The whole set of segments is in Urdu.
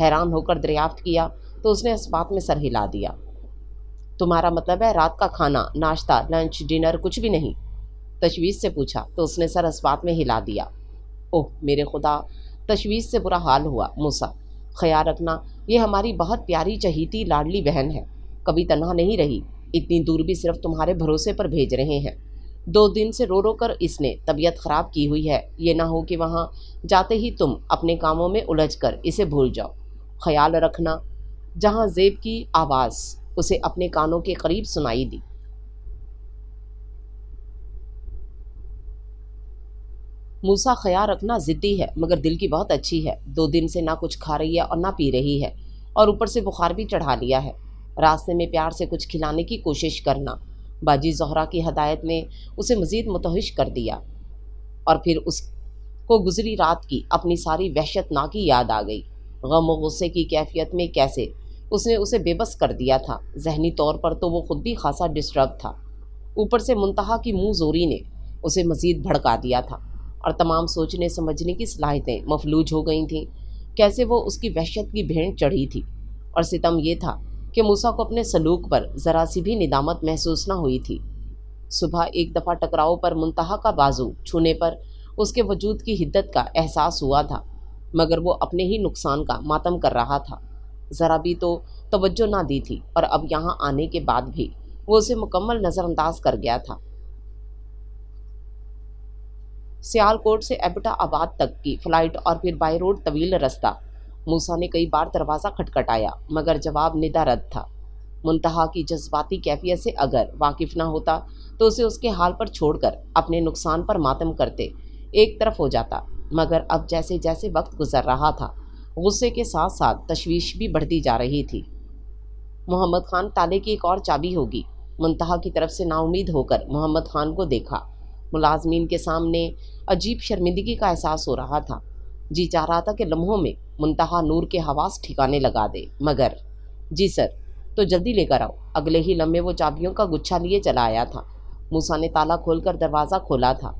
حیران ہو کر دریافت کیا تو اس نے اس بات میں سر ہلا دیا۔ تمہارا مطلب ہے رات کا کھانا، ناشتہ، لنچ، ڈنر کچھ بھی نہیں؟ تشویش سے پوچھا تو اس نے سر اس بات میں ہلا دیا۔ اوہ میرے خدا، تشویش سے برا حال ہوا موسیٰ۔ خیال رکھنا، یہ ہماری بہت پیاری چہیتی لاڈلی بہن ہے، کبھی تنہا نہیں رہی، اتنی دور بھی صرف تمہارے بھروسے پر بھیج رہے ہیں۔ 2 دن سے رو رو کر اس نے طبیعت خراب کی ہوئی ہے، یہ نہ ہو کہ وہاں جاتے ہی تم اپنے کاموں میں الجھ کر اسے بھول جاؤ۔ خیال رکھنا۔ جہاں زیب کی آواز اسے اپنے کانوں کے قریب سنائی دی۔ موسیٰ خیال رکھنا ضدی ہے مگر دل کی بہت اچھی ہے، 2 دن سے نہ کچھ کھا رہی ہے اور نہ پی رہی ہے، اور اوپر سے بخار بھی چڑھا لیا ہے۔ راستے میں پیار سے کچھ کھلانے کی کوشش کرنا۔ باجی زہرا کی ہدایت نے اسے مزید متوحش کر دیا، اور پھر اس کو گزری رات کی اپنی ساری وحشت ناکی یاد آ گئی۔ غم و غصے کی کیفیت میں کیسے اس نے اسے بے بس کر دیا تھا۔ ذہنی طور پر تو وہ خود بھی خاصا ڈسٹرب تھا، اوپر سے منتہا کی منہ زوری نے اسے مزید بھڑکا دیا تھا، اور تمام سوچنے سمجھنے کی صلاحیتیں مفلوج ہو گئی تھیں۔ کیسے وہ اس کی وحشت کی بھینٹ چڑھی تھی، اور ستم یہ تھا کہ موسیٰ کو اپنے سلوک پر ذرا سی بھی ندامت محسوس نہ ہوئی تھی۔ صبح ایک دفعہ ٹکراؤ پر منتہا کا بازو چھونے پر اس کے وجود کی حدت کا احساس ہوا تھا، مگر وہ اپنے ہی نقصان کا ماتم کر رہا تھا۔ ذرا بھی تو توجہ نہ دی تھی، اور اب یہاں آنے کے بعد بھی وہ اسے مکمل نظر انداز کر گیا تھا۔ سیال کوٹ سے ایبٹا آباد تک کی فلائٹ اور پھر بائی روڈ طویل رستہ۔ موسیٰ نے کئی بار دروازہ کھٹکھٹایا مگر جواب ندا رد تھا۔ منتہا کی جذباتی کیفیت سے اگر واقف نہ ہوتا تو اسے اس کے حال پر چھوڑ کر اپنے نقصان پر ماتم کرتے ایک طرف ہو جاتا، مگر اب جیسے جیسے وقت گزر رہا تھا غصے کے ساتھ ساتھ تشویش بھی بڑھتی جا رہی تھی۔ محمد خان تالے کی ایک اور چابی ہوگی۔ منتہا کی طرف سے نا امید ہو کر محمد خان کو دیکھا۔ ملازمین کے سامنے عجیب شرمندگی کا احساس ہو رہا تھا۔ جی چاہ رہا تھا کہ لمحوں میں منتہا نور کے حواس ٹھکانے لگا دے، مگر جی سر، تو جلدی لے کر آؤ۔ اگلے ہی لمحے وہ چابیوں کا گچھا لیے چلا آیا تھا۔ موسیٰ نے تالا کھول کر دروازہ کھولا تھا۔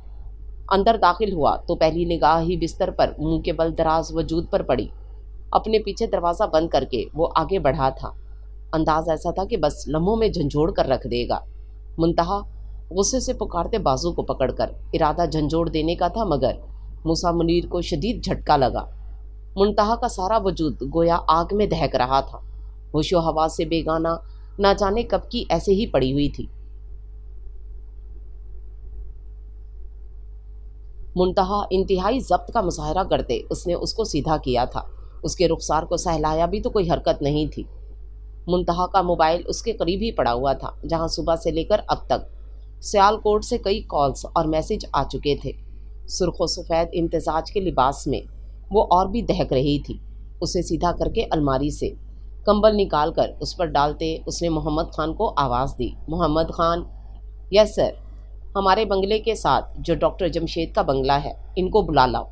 اندر داخل ہوا تو پہلی نگاہ ہی بستر پر منہ کے بل دراز وجود پر پڑی۔ اپنے پیچھے دروازہ بند کر کے وہ آگے بڑھا تھا۔ انداز ایسا تھا کہ بس لمحوں میں جھنجھوڑ کر رکھ دے گا۔ منتہا غصے سے پکارتے بازو کو پکڑ کر ارادہ جھنجھوڑ دینے کا تھا، مگر موسیٰ منیر کو شدید جھٹکا لگا۔ منتہا کا سارا وجود گویا آگ میں دہک رہا تھا۔ ہوش و حواس سے بیگانہ نہ جانے کب کی ایسے ہی پڑی ہوئی تھی۔ منتہا انتہائی ضبط کا مظاہرہ کرتے اس نے اس کو سیدھا کیا تھا۔ اس کے رخسار کو سہلایا بھی تو کوئی حرکت نہیں تھی۔ منتہا کا موبائل اس کے قریب ہی پڑا ہوا تھا، جہاں صبح سے لے کر اب تک سیال کوٹ سے کئی کالز اور میسج آ چکے تھے۔ سرخ و سفید امتزاج کے لباس میں وہ اور بھی دہک رہی تھی۔ اسے سیدھا کر کے الماری سے کمبل نکال کر اس پر ڈالتے اس نے محمد خان کو آواز دی۔ محمد خان؟ یس سر۔ ہمارے بنگلے کے ساتھ جو ڈاکٹر جمشید کا بنگلہ ہے، ان کو بلا لاؤ،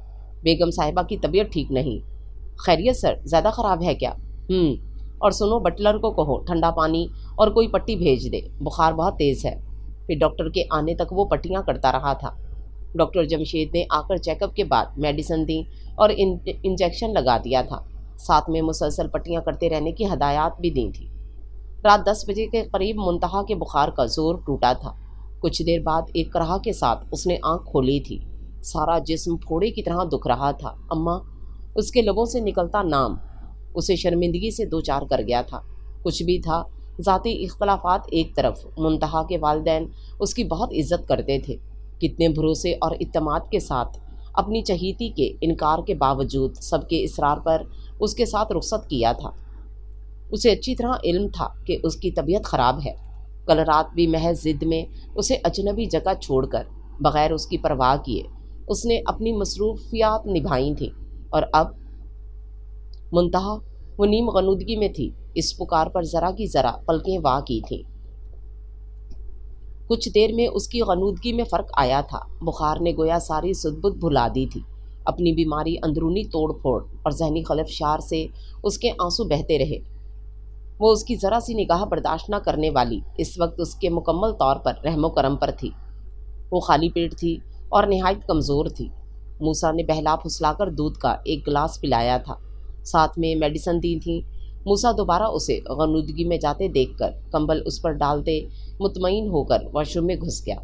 بیگم صاحبہ کی طبیعت ٹھیک نہیں۔ خیریت سر؟ زیادہ خراب ہے کیا؟ اور سنو، بٹلر کو کہو ٹھنڈا پانی اور کوئی پٹی بھیج دے، بخار بہت تیز ہے۔ پھر ڈاکٹر کے آنے تک وہ پٹیاں کرتا رہا تھا۔ ڈاکٹر جمشید نے آ کر چیک اپ کے بعد میڈیسن دی اور انجیکشن لگا دیا تھا، ساتھ میں مسلسل پٹیاں کرتے رہنے کی ہدایات بھی دی تھی۔ رات 10 بجے کے قریب منتہا کے بخار کا زور ٹوٹا تھا۔ کچھ دیر بعد ایک کرہا کے ساتھ اس نے آنکھ کھولی تھی۔ سارا جسم پھوڑے کی طرح دکھ رہا تھا۔ اماں، اس کے لبوں سے نکلتا نام اسے شرمندگی سے دوچار کر گیا تھا۔ کچھ بھی تھا، ذاتی اختلافات ایک طرف، منتہا کے والدین اس کی بہت عزت کرتے تھے۔ کتنے بھروسے اور اعتماد کے ساتھ اپنی چہیتی کے انکار کے باوجود سب کے اصرار پر اس کے ساتھ رخصت کیا تھا۔ اسے اچھی طرح علم تھا کہ اس کی طبیعت خراب ہے۔ کل رات بھی محض ضد میں اسے اجنبی جگہ چھوڑ کر بغیر اس کی پرواہ کیے اس نے اپنی مصروفیات نبھائی تھیں، اور اب منتہا وہ نیم غنودگی میں تھی۔ اس پکار پر ذرا کی ذرا پلکیں وا کی تھیں۔ کچھ دیر میں اس کی غنودگی میں فرق آیا تھا۔ بخار نے گویا ساری سد بد بھلا دی تھی۔ اپنی بیماری، اندرونی توڑ پھوڑ اور ذہنی خلفشار سے اس کے آنسو بہتے رہے۔ وہ اس کی ذرا سی نگاہ برداشت نہ کرنے والی اس وقت اس کے مکمل طور پر رحم و کرم پر تھی۔ وہ خالی پیٹ تھی اور نہایت کمزور تھی۔ موسیٰ نے بہلا پھسلا کر دودھ کا ایک گلاس پلایا تھا۔ ساتھ میں میڈیسن دی تھیں۔ موسیٰ دوبارہ اسے غنودگی میں جاتے دیکھ کر کمبل اس پر ڈالتے مطمئن ہو کر واش روم میں گھس گیا۔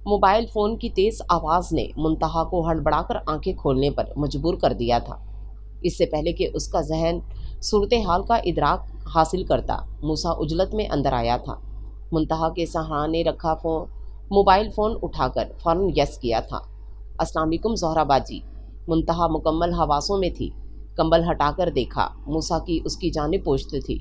موبائل فون کی تیز آواز نے منتہا کو ہڑبڑا کر آنکھیں کھولنے پر مجبور کر دیا تھا۔ اس سے پہلے کہ اس کا ذہن صورتحال کا ادراک حاصل کرتا، موسیٰ عجلت میں اندر آیا تھا۔ منتہا کے سہرانے رکھا موبائل فون اٹھا کر فوراً یس کیا تھا۔ السلام علیکم زہرا باجی۔ منتہا مکمل حواسوں میں تھی۔ کمبل ہٹا کر دیکھا، موسیٰ کی اس کی جانب پوچھتی تھی۔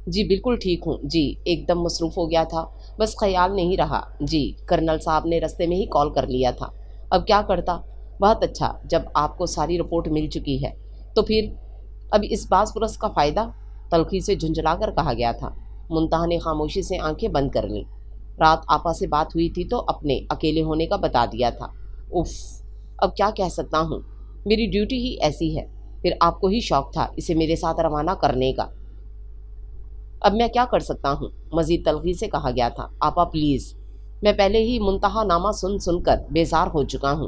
جی بالکل ٹھیک ہوں جی، ایک دم مصروف ہو گیا تھا، بس خیال نہیں رہا جی، کرنل صاحب نے رستے میں ہی کال کر لیا تھا، اب کیا کرتا؟ بہت اچھا، جب آپ کو ساری رپورٹ مل چکی ہے تو پھر اب اس باز پرس کا فائدہ؟ تلخی سے جھنجھلا کر کہا گیا تھا۔ منتہا نے خاموشی سے آنکھیں بند کر لیں۔ رات آپا سے بات ہوئی تھی تو اپنے اکیلے ہونے کا بتا دیا تھا۔ اف، اب کیا کہہ سکتا ہوں، میری ڈیوٹی ہی ایسی ہے، پھر آپ کو ہی شوق تھا اسے میرے ساتھ روانہ کرنے کا، اب میں کیا کر سکتا ہوں؟ مزید تلخی سے کہا گیا تھا۔ آپا پلیز، میں پہلے ہی منتہا نامہ سن کر بیزار ہو چکا ہوں،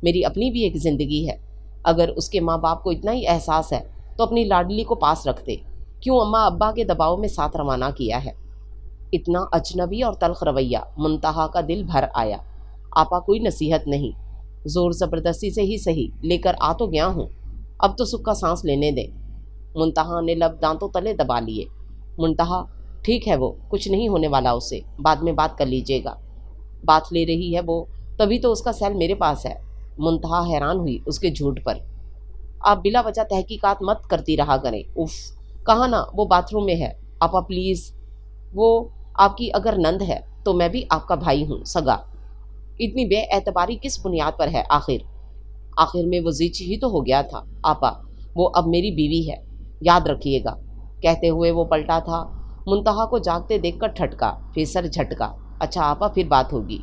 میری اپنی بھی ایک زندگی ہے، اگر اس کے ماں باپ کو اتنا ہی احساس ہے تو اپنی لاڈلی کو پاس رکھتے، کیوں اماں ابا کے دباؤ میں ساتھ روانہ کیا ہے؟ اتنا اجنبی اور تلخ رویہ، منتہا کا دل بھر آیا۔ آپا کوئی نصیحت نہیں، زور زبردستی سے ہی صحیح، لے کر آ تو گیا ہوں، اب تو سکھ کا سانس لینے دیں۔ منتہا نے لب دانتوں تلے دبا لیے۔ منتہا ٹھیک ہے، وہ کچھ نہیں ہونے والا، اسے بعد میں بات کر لیجیے گا۔ بات لے رہی ہے وہ، تبھی تو اس کا سیل میرے پاس ہے۔ منتہا حیران ہوئی اس کے جھوٹ پر۔ آپ بلا وجہ تحقیقات مت کرتی رہا کریں۔ اف، کہا نا وہ باتھ روم میں ہے۔ آپا پلیز، وہ آپ کی اگر نند ہے تو میں بھی آپ کا بھائی ہوں، سگا، اتنی بے اعتباری کس بنیاد پر ہے؟ آخر میں وہ زیچ ہی تو ہو گیا تھا۔ آپا، وہ اب میری بیوی ہے، یاد رکھیے گا۔ کہتے ہوئے وہ پلٹا تھا۔ منتہا کو جاگتے دیکھ کر ٹھٹکا، پھر سر جھٹکا۔ اچھا آپا، پھر بات ہوگی۔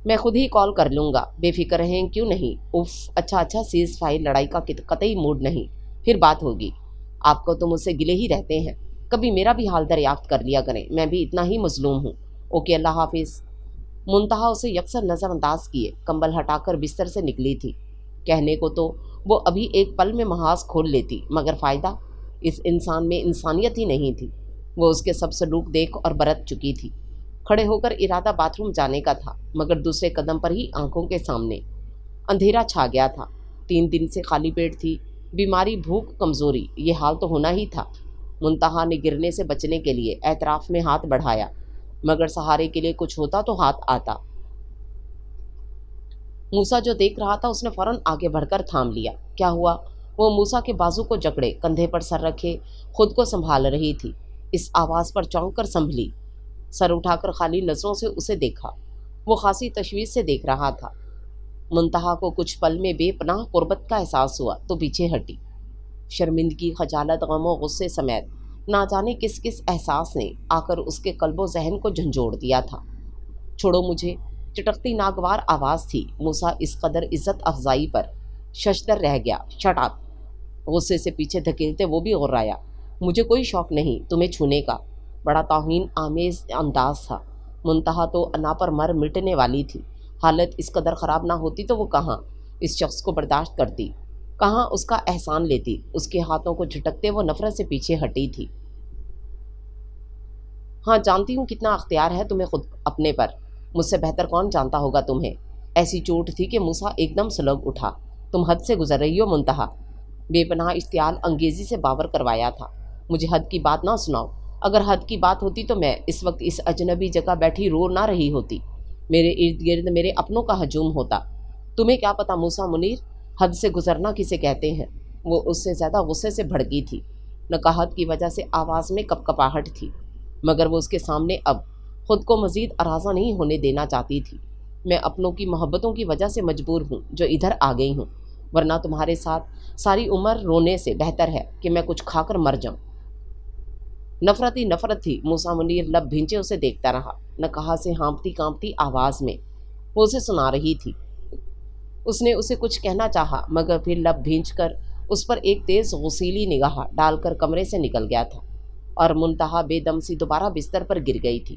میں خود ہی کال کر لوں گا، بے فکر ہیں کیوں نہیں؟ اف، اچھا سیز فائر، لڑائی کا قطعی موڈ نہیں، پھر بات ہوگی۔ آپ کو تو مجھ سے گلے ہی رہتے ہیں، کبھی میرا بھی حال دریافت کر لیا کریں، میں بھی اتنا ہی مظلوم ہوں۔ اوکے، اللہ حافظ۔ منتہا اسے یکسر نظر انداز کیے کمبل ہٹا کر بستر سے نکلی تھی۔ کہنے کو تو وہ ابھی ایک پل میں محاذ کھول لیتی، مگر فائدہ؟ اس انسان میں انسانیت ہی نہیں تھی۔ وہ اس کے سب سلوک دیکھ اور برت چکی تھی۔ کھڑے ہو کر ارادہ باتھ روم جانے کا تھا، مگر دوسرے قدم پر ہی آنکھوں کے سامنے اندھیرا چھا گیا تھا۔ 3 دن سے خالی پیٹ تھی، بیماری، بھوک، کمزوری، یہ حال تو ہونا ہی تھا۔ منتہا نے گرنے سے بچنے کے لیے اعتراف میں ہاتھ بڑھایا، مگر سہارے کے لیے کچھ ہوتا تو ہاتھ آتا۔ موسیٰ جو دیکھ رہا تھا، اس نے فوراً آگے بڑھ کر تھام لیا۔ کیا ہوا؟ وہ موسیٰ کے بازو کو جکڑے کندھے پر سر رکھے خود کو سنبھال رہی تھی۔ اس آواز پر چونک کر سنبھلی، سر اٹھا کر خالی نظروں سے اسے دیکھا۔ وہ خاصی تشویش سے دیکھ رہا تھا۔ منتہا کو کچھ پل میں بے پناہ قربت کا احساس ہوا تو پیچھے ہٹی۔ شرمندگی، خجالت، غم و غصے سمیت نہ جانے کس کس احساس نے آ کر اس کے قلب و ذہن کو جھنجھوڑ دیا تھا۔ چھوڑو مجھے، چٹکتی ناگوار آواز تھی۔ موسیٰ اس قدر عزت افزائی پر ششدر رہ گیا۔ Shut up! غصے سے پیچھے دھکیلتے وہ بھی غرایا۔ مجھے کوئی شوق نہیں تمہیں چھونے کا۔ بڑا توہین آمیز انداز تھا۔ منتہا تو انا پر مر مٹنے والی تھی۔ حالت اس قدر خراب نہ ہوتی تو وہ کہاں اس شخص کو برداشت کرتی، کہاں اس کا احسان لیتی۔ اس کے ہاتھوں کو جھٹکتے وہ نفرت سے پیچھے ہٹی تھی۔ ہاں جانتی ہوں کتنا اختیار ہے تمہیں خود اپنے پر، مجھ سے بہتر کون جانتا ہوگا تمہیں۔ ایسی چوٹ تھی کہ موسیٰ ایک دم سلگ اٹھا۔ تم حد سے گزر رہی ہو منتہا، بے پناہ اشتعال انگیزی سے باور کروایا تھا۔ مجھے حد کی بات نہ سناؤ، اگر حد کی بات ہوتی تو میں اس وقت اس اجنبی جگہ بیٹھی رو نہ رہی ہوتی، میرے ارد گرد میرے اپنوں کا ہجوم ہوتا۔ تمہیں کیا پتا موسیٰ منیر، حد سے گزرنا کسے کہتے ہیں؟ وہ اس سے زیادہ غصے سے بھڑکی تھی۔ نکاحت کی وجہ سے آواز میں کپکپاہٹ تھی، مگر وہ اس کے سامنے اب خود کو مزید اراضا نہیں ہونے دینا چاہتی تھی۔ میں اپنوں کی محبتوں کی وجہ سے مجبور ہوں جو ادھر آ گئی ہوں، ورنہ تمہارے ساتھ ساری عمر رونے سے بہتر ہے کہ میں کچھ کھا کر مر جاؤں۔ نفرت ہی نفرت تھی۔ موسیٰ منیر لب بھینچے اسے دیکھتا رہا۔ نکاح سے ہانپتی کانپتی آواز میں وہ اسے سنا رہی تھی۔ اس نے اسے کچھ کہنا چاہا، مگر پھر لب بھینچ کر اس پر ایک تیز غصیلی نگاہ ڈال کر کمرے سے نکل گیا تھا، اور منتہا بے دم سی دوبارہ بستر پر گر گئی تھی۔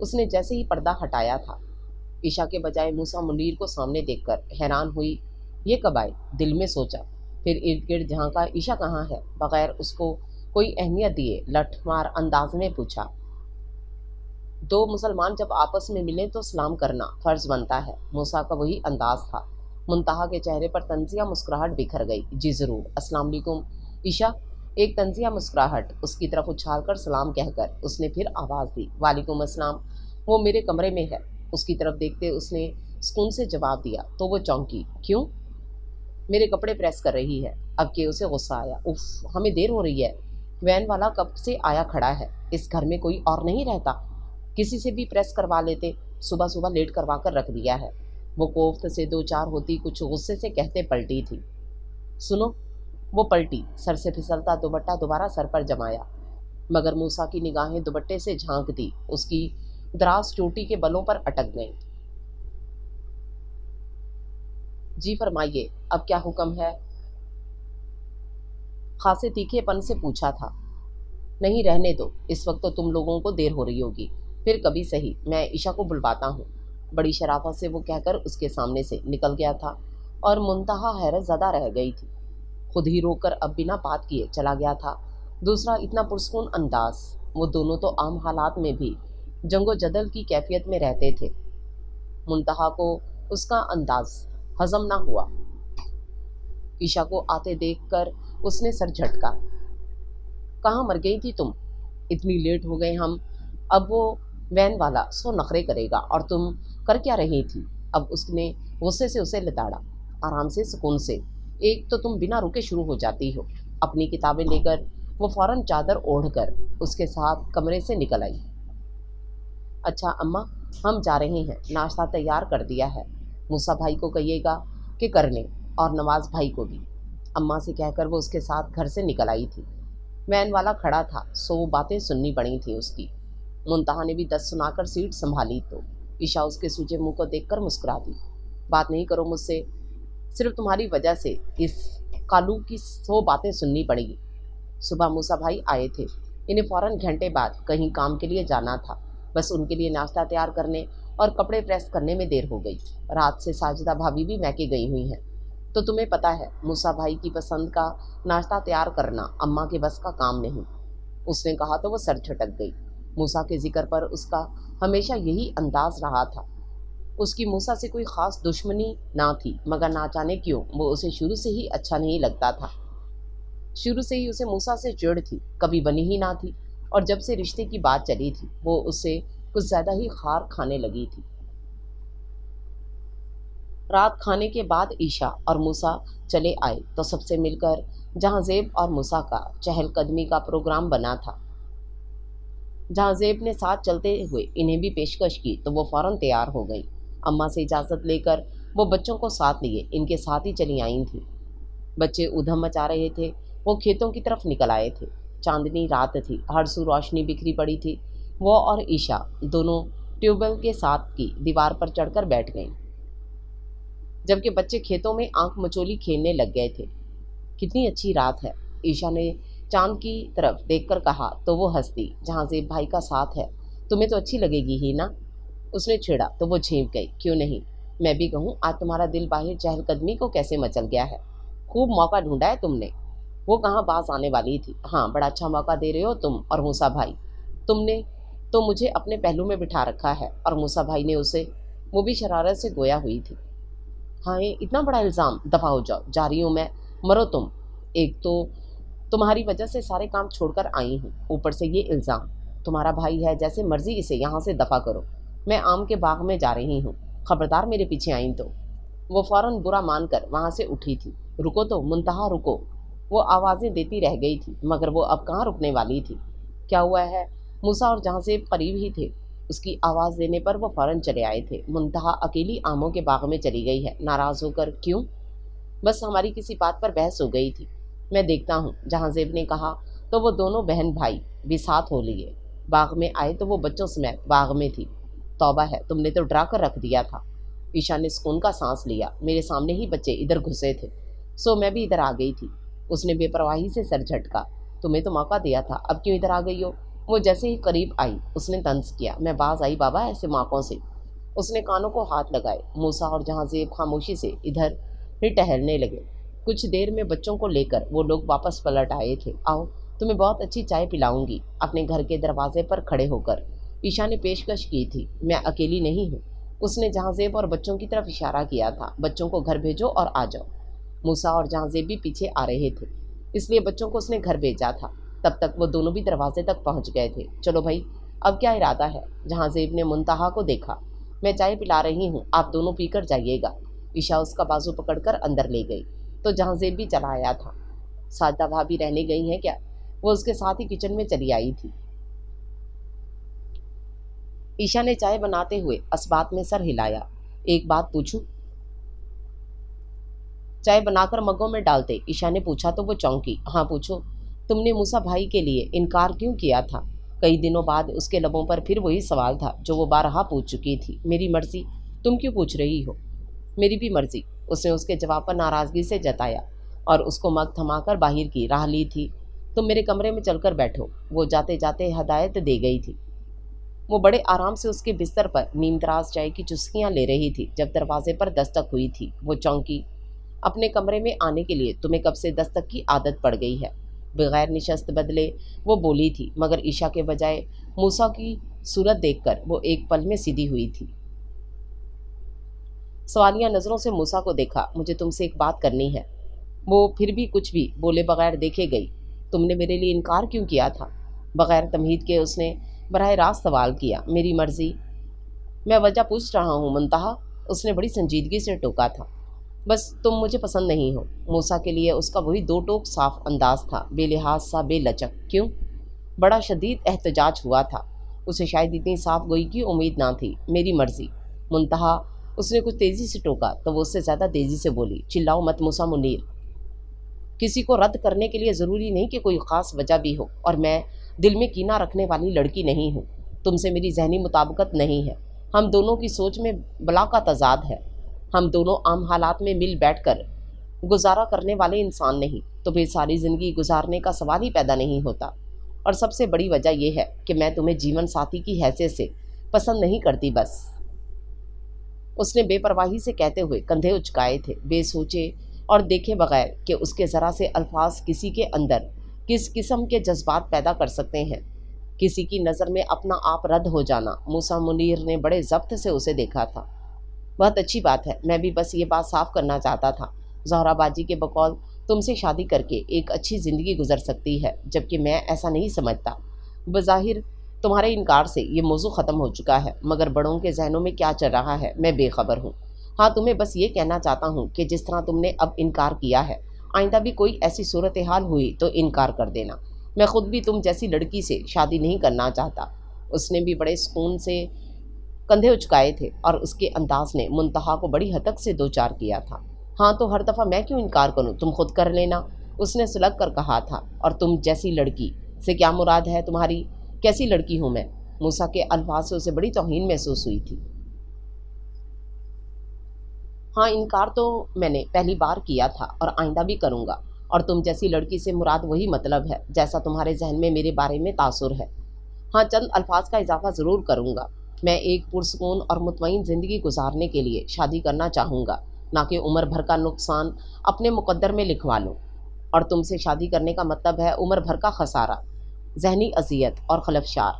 اس نے جیسے ہی پردہ ہٹایا تھا، عشا کے بجائے موسیٰ منیر کو سامنے دیکھ کر حیران ہوئی۔ یہ کب آئے؟ دل میں سوچا، پھر ارد گرد جھانکا، عشا کہاں ہے؟ بغیر اس کو کوئی اہمیت دیے لٹھ مار انداز میں پوچھا۔ دو مسلمان جب آپس میں ملیں تو سلام کرنا فرض بنتا ہے۔ موسیٰ کا وہی انداز تھا۔ منتہا کے چہرے پر طنزیہ مسکراہٹ بکھر گئی۔ جی ضرور، السلام علیکم عشا۔ ایک طنزیہ مسکراہٹ اس کی طرف اچھال کر سلام کہہ کر اس نے پھر آواز دی، وعلیکم السلام۔ وہ میرے کمرے میں ہے۔ اس کی طرف دیکھتے اس نے سکون سے جواب دیا تو وہ چونکی۔ کیوں؟ میرے کپڑے پریس کر رہی ہے۔ اب کہ اسے غصہ آیا، اف، ہمیں دیر ہو رہی ہے، وین والا کب سے آیا کھڑا ہے، اس گھر میں کوئی اور نہیں رہتا، کسی سے بھی پریس کروا لیتے، صبح صبح لیٹ کروا کر رکھ دیا ہے۔ وہ کوفت سے دو چار ہوتی کچھ غصے سے کہتے پلٹی تھی۔ سنو، وہ پلٹی، سر سے پھسلتا دوپٹہ دوبارہ سر پر جمایا، مگر موسیٰ کی نگاہیں دوپٹے سے جھانک دی، اس کی دراز چوٹی کے بلوں پر اٹک گئیں۔ جی فرمائیے، اب کیا حکم ہے؟ خاصے تیکھے پن سے پوچھا تھا۔ نہیں، رہنے دو، اس وقت تو تم لوگوں کو دیر ہو رہی ہوگی، پھر کبھی صحیح، میں عشا کو بلواتا ہوں۔ بڑی شرافت سے وہ کہہ کر اس کے سامنے سے نکل گیا تھا اور منتہا حیرت زدہ رہ گئی تھی۔ خود ہی رو کر اب بنا بات کیے چلا گیا تھا۔ دوسرا اتنا پرسکون انداز، وہ دونوں تو عام حالات میں بھی جنگ و جدل کی کیفیت میں رہتے تھے۔ منتہا کو اس کا انداز ہضم نہ ہوا۔ عشا کو آتے دیکھ کر اس نے سر جھٹکا۔ کہاں مر گئی تھی تم؟ اتنی لیٹ ہو گئے ہم۔ اب وہ وین والا سو نخرے کرے گا اور تم کر کیا رہی تھی؟ اب اس نے غصے سے اسے لتاڑا۔ آرام سے، سکون سے، ایک تو تم بنا رکے شروع ہو جاتی ہو۔ اپنی کتابیں لے کر وہ فوراً چادر اوڑھ کر اس کے ساتھ کمرے سے نکل آئی۔ اچھا اماں، ہم جا رہے ہیں، ناشتہ تیار کر دیا ہے، موسیٰ بھائی کو کہیے گا کہ کر لیں، اور نواز بھائی کو بھی، اماں سے کہہ کر وہ اس کے ساتھ گھر سے نکل آئی تھی۔ وین والا کھڑا تھا، سو باتیں سننی پڑی تھیں اس کی۔ منتہا نے بھی 10 سنا کر سیٹ سنبھالی تو عشا اس کے سوجے منہ کو دیکھ کر مسکرا دی۔ بات نہیں کرو مجھ سے، صرف تمہاری وجہ سے اس کالو کی 100 باتیں سننی پڑیں گی۔ صبح موسیٰ بھائی آئے تھے، انہیں فوراً گھنٹے بعد کہیں کام کے لیے جانا تھا، بس ان کے لیے ناشتہ تیار کرنے اور کپڑے پریس کرنے میں دیر ہو گئی۔ رات سے ساجدہ بھابھی بھی میکے گئی ہوئی ہیں، تو تمہیں پتہ ہے موسیٰ بھائی کی پسند کا ناشتہ تیار کرنا اماں کے بس کا کام نہیں۔ اس نے کہا تو وہ سر جھٹک گئی۔ موسیٰ کے ذکر پر اس کا ہمیشہ یہی انداز رہا تھا۔ اس کی موسیٰ سے کوئی خاص دشمنی نہ تھی، مگر نہ جانے کیوں وہ اسے شروع سے ہی اچھا نہیں لگتا تھا۔ شروع سے ہی اسے موسیٰ سے چڑ تھی، کبھی بنی ہی نہ تھی، اور جب سے رشتے کی بات چلی تھی وہ اس سے کچھ زیادہ ہی خار کھانے لگی تھی۔ رات کھانے کے بعد عشا اور موسیٰ چلے آئے تو سب سے مل کر جہاں زیب اور موسیٰ کا چہل قدمی کا پروگرام بنا تھا۔ جہاں زیب نے ساتھ چلتے ہوئے انہیں بھی پیشکش کی تو وہ فوراً تیار ہو گئی۔ اماں سے اجازت لے کر وہ بچوں کو ساتھ لیے ان کے ساتھ ہی چلی آئی تھیں۔ بچے ادھم مچا رہے تھے، وہ کھیتوں کی طرف نکل آئے تھے۔ چاندنی رات تھی، ہر سو روشنی بکھری پڑی تھی۔ وہ اور عشا دونوں ٹیوب ویل کے ساتھ کی دیوار پر چڑھ کر بیٹھ گئیں، جبکہ بچے کھیتوں میں آنکھ مچولی کھیلنے لگ گئے تھے۔ کتنی اچھی رات ہے، عشا نے چاند کی طرف دیکھ کر کہا تو وہ ہنس دی۔ جہاں زیب بھائی کا ساتھ ہے، تمہیں تو اچھی لگے گی ہی نا؟ اس نے چھیڑا تو وہ جھینک گئی۔ کیوں نہیں، میں بھی کہوں، آج تمہارا دل باہر چہل قدمی کو کیسے مچل گیا ہے، خوب موقع ڈھونڈا ہے تم نے۔ وہ کہاں باز آنے والی تھی۔ ہاں، بڑا اچھا موقع دے رہے ہو تم اور موسیٰ بھائی، تم نے تو مجھے اپنے پہلو میں بٹھا رکھا ہے، اور موسیٰ بھائی نے اسے، وہ بھی شرارت سے گویا ہوئی تھی۔ ہاں، اتنا بڑا الزام، دفع ہو جاؤ، جا رہی ہوں میں، مرو تم۔ ایک تو تمہاری وجہ سے سارے کام چھوڑ کر آئی ہوں، اوپر سے یہ الزام، تمہارا بھائی ہے، جیسے مرضی اسے یہاں سے دفع کرو، میں آم کے باغ میں جا رہی ہوں، خبردار میرے پیچھے آئیں تو۔ وہ فوراً برا مان کر وہاں سے اٹھی تھی۔ رکو تو منتہا، رکو۔ وہ آوازیں دیتی رہ گئی تھی، مگر وہ اب کہاں رکنے والی تھی۔ کیا ہوا ہے؟ موسیٰ اور جہاں زیب قریب ہی تھے، اس کی آواز دینے پر وہ فوراً چلے آئے تھے۔ منتہا اکیلی آموں کے باغ میں چلی گئی ہے، ناراض ہو کر؟ کیوں؟ بس ہماری کسی بات پر بحث ہو گئی تھی، میں دیکھتا ہوں، جہاں زیب نے کہا تو وہ دونوں بہن بھائی بھی ساتھ ہو لیے۔ باغ میں آئے تو وہ بچوں سمیت باغ میں تھی۔ توبہ ہے، تم نے تو ڈرا کر رکھ دیا تھا۔ عشا نے سکون کا سانس لیا۔ میرے سامنے ہی بچے ادھر گھسے تھے، سو میں بھی ادھر آ گئی تھی۔ اس نے بے پرواہی سے سر جھٹکا۔ تمہیں تو موقع دیا تھا، اب کیوں ادھر آ گئی ہو؟ وہ جیسے ہی قریب آئی اس نے طنز کیا، میں باز آئی بابا ایسے ماکوں سے۔ اس نے کانوں کو ہاتھ لگائے۔ موسیٰ اور جہاں زیب خاموشی سے ادھر ہی ٹہلنے لگے۔ کچھ دیر میں بچوں کو لے کر وہ لوگ واپس پلٹ آئے تھے۔ آؤ تمہیں بہت اچھی چائے پلاؤں گی، اپنے گھر کے دروازے پر کھڑے ہو کر عشا نے پیشکش کی تھی۔ میں اکیلی نہیں ہوں، اس نے جہاں زیب اور بچوں کی طرف اشارہ کیا تھا۔ بچوں کو گھر بھیجو اور آ جاؤ۔ موسیٰ اور جہاں زیب بھی پیچھے آ رہے تھے، اس لیے بچوں کو اس نے گھر بھیجا تھا۔ تب تک وہ دونوں بھی دروازے تک پہنچ گئے تھے۔ چلو بھائی اب کیا ارادہ ہے؟ جہاں زیب نے منتہا کو دیکھا۔ میں چائے پلا رہی ہوں، آپ دونوں پی کر جائیے گا۔ عشا اس کا بازو پکڑ کر اندر لے گئی تو جہاں زیب بھی چلا آیا تھا۔ ساجدہ بھابھی رہنے گئی ہیں کیا؟ وہ اس کے ساتھ ہی کچن میں چلی آئی تھی۔ عشا نے چائے بناتے ہوئے اسبات میں سر ہلایا۔ ایک بات پوچھوں؟ چائے بنا کر مگوں میں ڈالتے عشا نے پوچھا تو وہ چونکی۔ ہاں پوچھو۔ تم نے موسیٰ بھائی کے لیے انکار کیوں کیا تھا؟ کئی دنوں بعد اس کے لبوں پر پھر وہی سوال تھا جو وہ بارہا پوچھ چکی تھی۔ میری مرضی؟ تم کیوں پوچھ رہی ہو؟ میری بھی مرضی، اس نے اس کے جواب پر ناراضگی سے جتایا اور اس کو مگ تھما کر باہر کی راہ لی تھی۔ تم میرے کمرے میں چل کر بیٹھو، وہ جاتے جاتے ہدایت دے گئی تھی۔ وہ بڑے آرام سے اس کے بستر پر نیم دراز چائے کی چسکیاں لے رہی تھی جب دروازے پر دستک ہوئی تھی۔ وہ چونکی۔ اپنے کمرے میں آنے کے لیے تمہیں کب سے دستک کی عادت پڑ گئی ہے؟ بغیر نشست بدلے وہ بولی تھی، مگر عشا کے بجائے موسیٰ کی صورت دیکھ کر وہ ایک پل میں سیدھی ہوئی تھی۔ سوالیہ نظروں سے موسیٰ کو دیکھا۔ مجھے تم سے ایک بات کرنی ہے۔ وہ پھر بھی کچھ بھی بولے بغیر دیکھے گئی۔ تم نے میرے لیے انکار کیوں کیا تھا؟ بغیر تمہید کے اس نے براہ راست سوال کیا۔ میری مرضی؟ میں وجہ پوچھ رہا ہوں منتہا، اس نے بڑی سنجیدگی سے ٹوکا تھا۔ بس تم مجھے پسند نہیں ہو۔ موسیٰ کے لیے اس کا وہی دو ٹوک صاف انداز تھا، بے لحاظ سا بے لچک۔ کیوں؟ بڑا شدید احتجاج ہوا تھا۔ اسے شاید اتنی صاف گوئی کی امید نہ تھی۔ میری مرضی منتہا، اس نے کچھ تیزی سے ٹوکا تو وہ اس سے زیادہ تیزی سے بولی۔ چلاؤ مت موسیٰ منیر، کسی کو رد کرنے کے لیے ضروری نہیں کہ کوئی خاص وجہ بھی ہو، اور میں دل میں کینہ رکھنے والی لڑکی نہیں ہوں۔ تم سے میری ذہنی مطابقت نہیں ہے، ہم دونوں کی سوچ میں بلا کا تضاد ہے، ہم دونوں عام حالات میں مل بیٹھ کر گزارا کرنے والے انسان نہیں، تو پھر ساری زندگی گزارنے کا سوال ہی پیدا نہیں ہوتا۔ اور سب سے بڑی وجہ یہ ہے کہ میں تمہیں جیون ساتھی کی حیثیت سے پسند نہیں کرتی۔ بس، اس نے بے پرواہی سے کہتے ہوئے کندھے اچکائے تھے، بے سوچے اور دیکھے بغیر کہ اس کے ذرا سے الفاظ کسی کے اندر کس قسم کے جذبات پیدا کر سکتے ہیں۔ کسی کی نظر میں اپنا آپ رد ہو جانا۔ موسیٰ منیر نے بڑے ضبط سے اسے دیکھا تھا۔ بہت اچھی بات ہے، میں بھی بس یہ بات صاف کرنا چاہتا تھا۔ زہرا باجی کے بقول تم سے شادی کر کے ایک اچھی زندگی گزر سکتی ہے، جبکہ میں ایسا نہیں سمجھتا۔ بظاہر تمہارے انکار سے یہ موضوع ختم ہو چکا ہے، مگر بڑوں کے ذہنوں میں کیا چل رہا ہے میں بے خبر ہوں۔ ہاں تمہیں بس یہ کہنا چاہتا ہوں کہ جس طرح تم نے اب انکار کیا ہے، آئندہ بھی کوئی ایسی صورتحال ہوئی تو انکار کر دینا۔ میں خود بھی تم جیسی لڑکی سے شادی نہیں کرنا چاہتا۔ اس نے بھی بڑے سکون سے کندھے اچکائے تھے اور اس کے انداز نے منتہا کو بڑی ہتک سے دوچار کیا تھا۔ ہاں تو ہر دفعہ میں کیوں انکار کروں؟ تم خود کر لینا، اس نے سلگ کر کہا تھا۔ اور تم جیسی لڑکی سے کیا مراد ہے تمہاری؟ کیسی لڑکی ہوں میں؟ موسیٰ کے الفاظ سے اسے بڑی توہین محسوس ہوئی تھی۔ ہاں انکار تو میں نے پہلی بار کیا تھا اور آئندہ بھی کروں گا، اور تم جیسی لڑکی سے مراد وہی مطلب ہے جیسا تمہارے ذہن میں میرے بارے میں تاثر ہے۔ ہاں چند الفاظ کا اضافہ ضرور کروں گا، میں ایک پرسکون اور مطمئن زندگی گزارنے کے لیے شادی کرنا چاہوں گا، نہ کہ عمر بھر کا نقصان اپنے مقدر میں لکھوا لوں۔ اور تم سے شادی کرنے کا مطلب ہے عمر بھر کا خسارہ، ذہنی اذیت اور خلفشار۔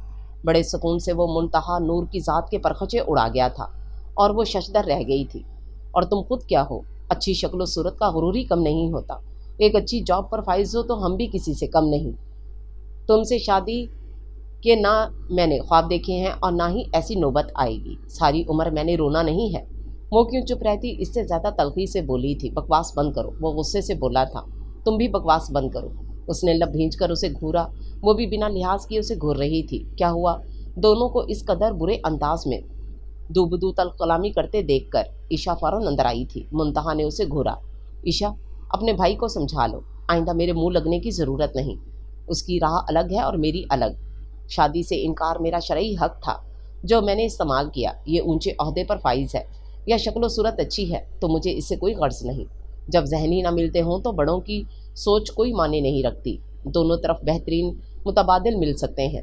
بڑے سکون سے وہ منتہا نور کی ذات کے پرخچے اڑا گیا تھا اور وہ ششدر رہ گئی تھی۔ اور تم خود کیا ہو؟ اچھی شکل و صورت کا غرور ہی کم نہیں ہوتا، ایک اچھی جاب پر فائز ہو تو ہم بھی کسی سے کم نہیں۔ تم سے شادی کہ نہ میں نے خواب دیکھے ہیں اور نہ ہی ایسی نوبت آئے گی۔ ساری عمر میں نے رونا نہیں ہے۔ وہ کیوں چپ رہتی؟ اس سے زیادہ تلخی سے بولی تھی۔ بکواس بند کرو، وہ غصے سے بولا تھا۔ تم بھی بکواس بند کرو۔ اس نے لب بھینچ کر اسے گھورا، وہ بھی بنا لحاظ کیے اسے گھور رہی تھی۔ کیا ہوا؟ دونوں کو اس قدر برے انداز میں دو بدو تلخ کلامی کرتے دیکھ کر عشا فوراً اندر آئی تھی۔ منتہا نے اسے گھورا۔ عشا اپنے بھائی کو سمجھا لو، آئندہ میرے منہ لگنے کی ضرورت نہیں۔ اس کی راہ الگ ہے اور میری الگ۔ شادی سے انکار میرا شرعی حق تھا جو میں نے استعمال کیا۔ یہ اونچے عہدے پر فائز ہے یا شکل و صورت اچھی ہے تو مجھے اس سے کوئی غرض نہیں۔ جب ذہنی نہ ملتے ہوں تو بڑوں کی سوچ کوئی معنی نہیں رکھتی۔ دونوں طرف بہترین متبادل مل سکتے ہیں،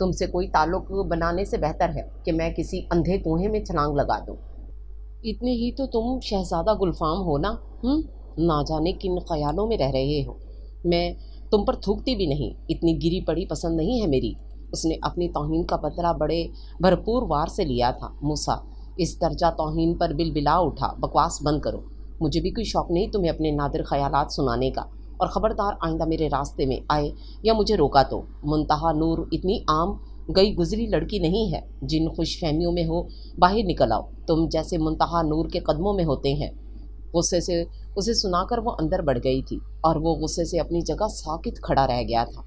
تم سے کوئی تعلق بنانے سے بہتر ہے کہ میں کسی اندھے کنویں میں چھلانگ لگا دوں۔ اتنے ہی تو تم شہزادہ گلفام ہو نا؟ نہ جانے کن خیالوں میں رہ رہے ہو۔ میں تم پر تھوکتی بھی نہیں، اتنی گری پڑی پسند نہیں ہے میری۔ اس نے اپنی توہین کا بدلہ بڑے بھرپور وار سے لیا تھا۔ موسیٰ اس درجہ توہین پر بلبلا اٹھا۔ بکواس بند کرو، مجھے بھی کوئی شوق نہیں تمہیں اپنے نادر خیالات سنانے کا، اور خبردار آئندہ میرے راستے میں آئے یا مجھے روکا تو۔ منتہا نور اتنی عام گئی گزری لڑکی نہیں ہے، جن خوش فہمیوں میں ہو باہر نکل آؤ، تم جیسے منتہا نور کے قدموں میں ہوتے ہیں۔ غصے سے اسے سنا کر وہ اندر بڑھ گئی تھی، اور وہ غصے سے اپنی جگہ ساکت کھڑا رہ گیا تھا۔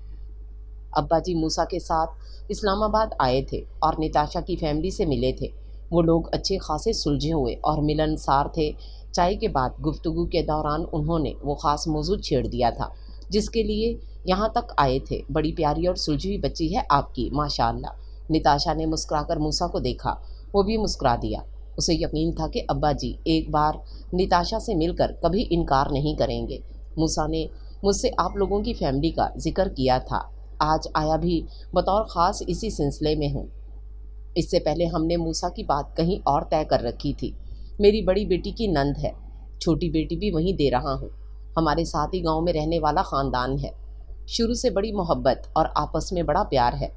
ابا جی موسیٰ کے ساتھ اسلام آباد آئے تھے اور نتاشا کی فیملی سے ملے تھے۔ وہ لوگ اچھے خاصے سلجھے ہوئے اور ملنسار تھے۔ چائے کے بعد گفتگو کے دوران انہوں نے وہ خاص موضوع چھیڑ دیا تھا جس کے لیے یہاں تک آئے تھے۔ بڑی پیاری اور سلجھی ہوئی بچی ہے آپ کی، ماشاء اللہ۔ نتاشا نے مسکرا کر موسیٰ کو دیکھا، وہ بھی مسکرا دیا۔ اسے یقین تھا کہ ابا جی ایک بار نتاشا سے مل کر کبھی انکار نہیں کریں گے۔ موسیٰ نے مجھ سے آپ لوگوں کی فیملی کا ذکر کیا تھا، آج آیا بھی بطور خاص اسی سلسلے میں ہوں۔ اس سے پہلے ہم نے موسیٰ کی بات کہیں اور طے کر رکھی تھی۔ میری بڑی بیٹی کی نند ہے، چھوٹی بیٹی بھی وہیں دے رہا ہوں۔ ہمارے ساتھ ہی گاؤں میں رہنے والا خاندان ہے، شروع سے بڑی محبت اور آپس میں بڑا پیار ہے۔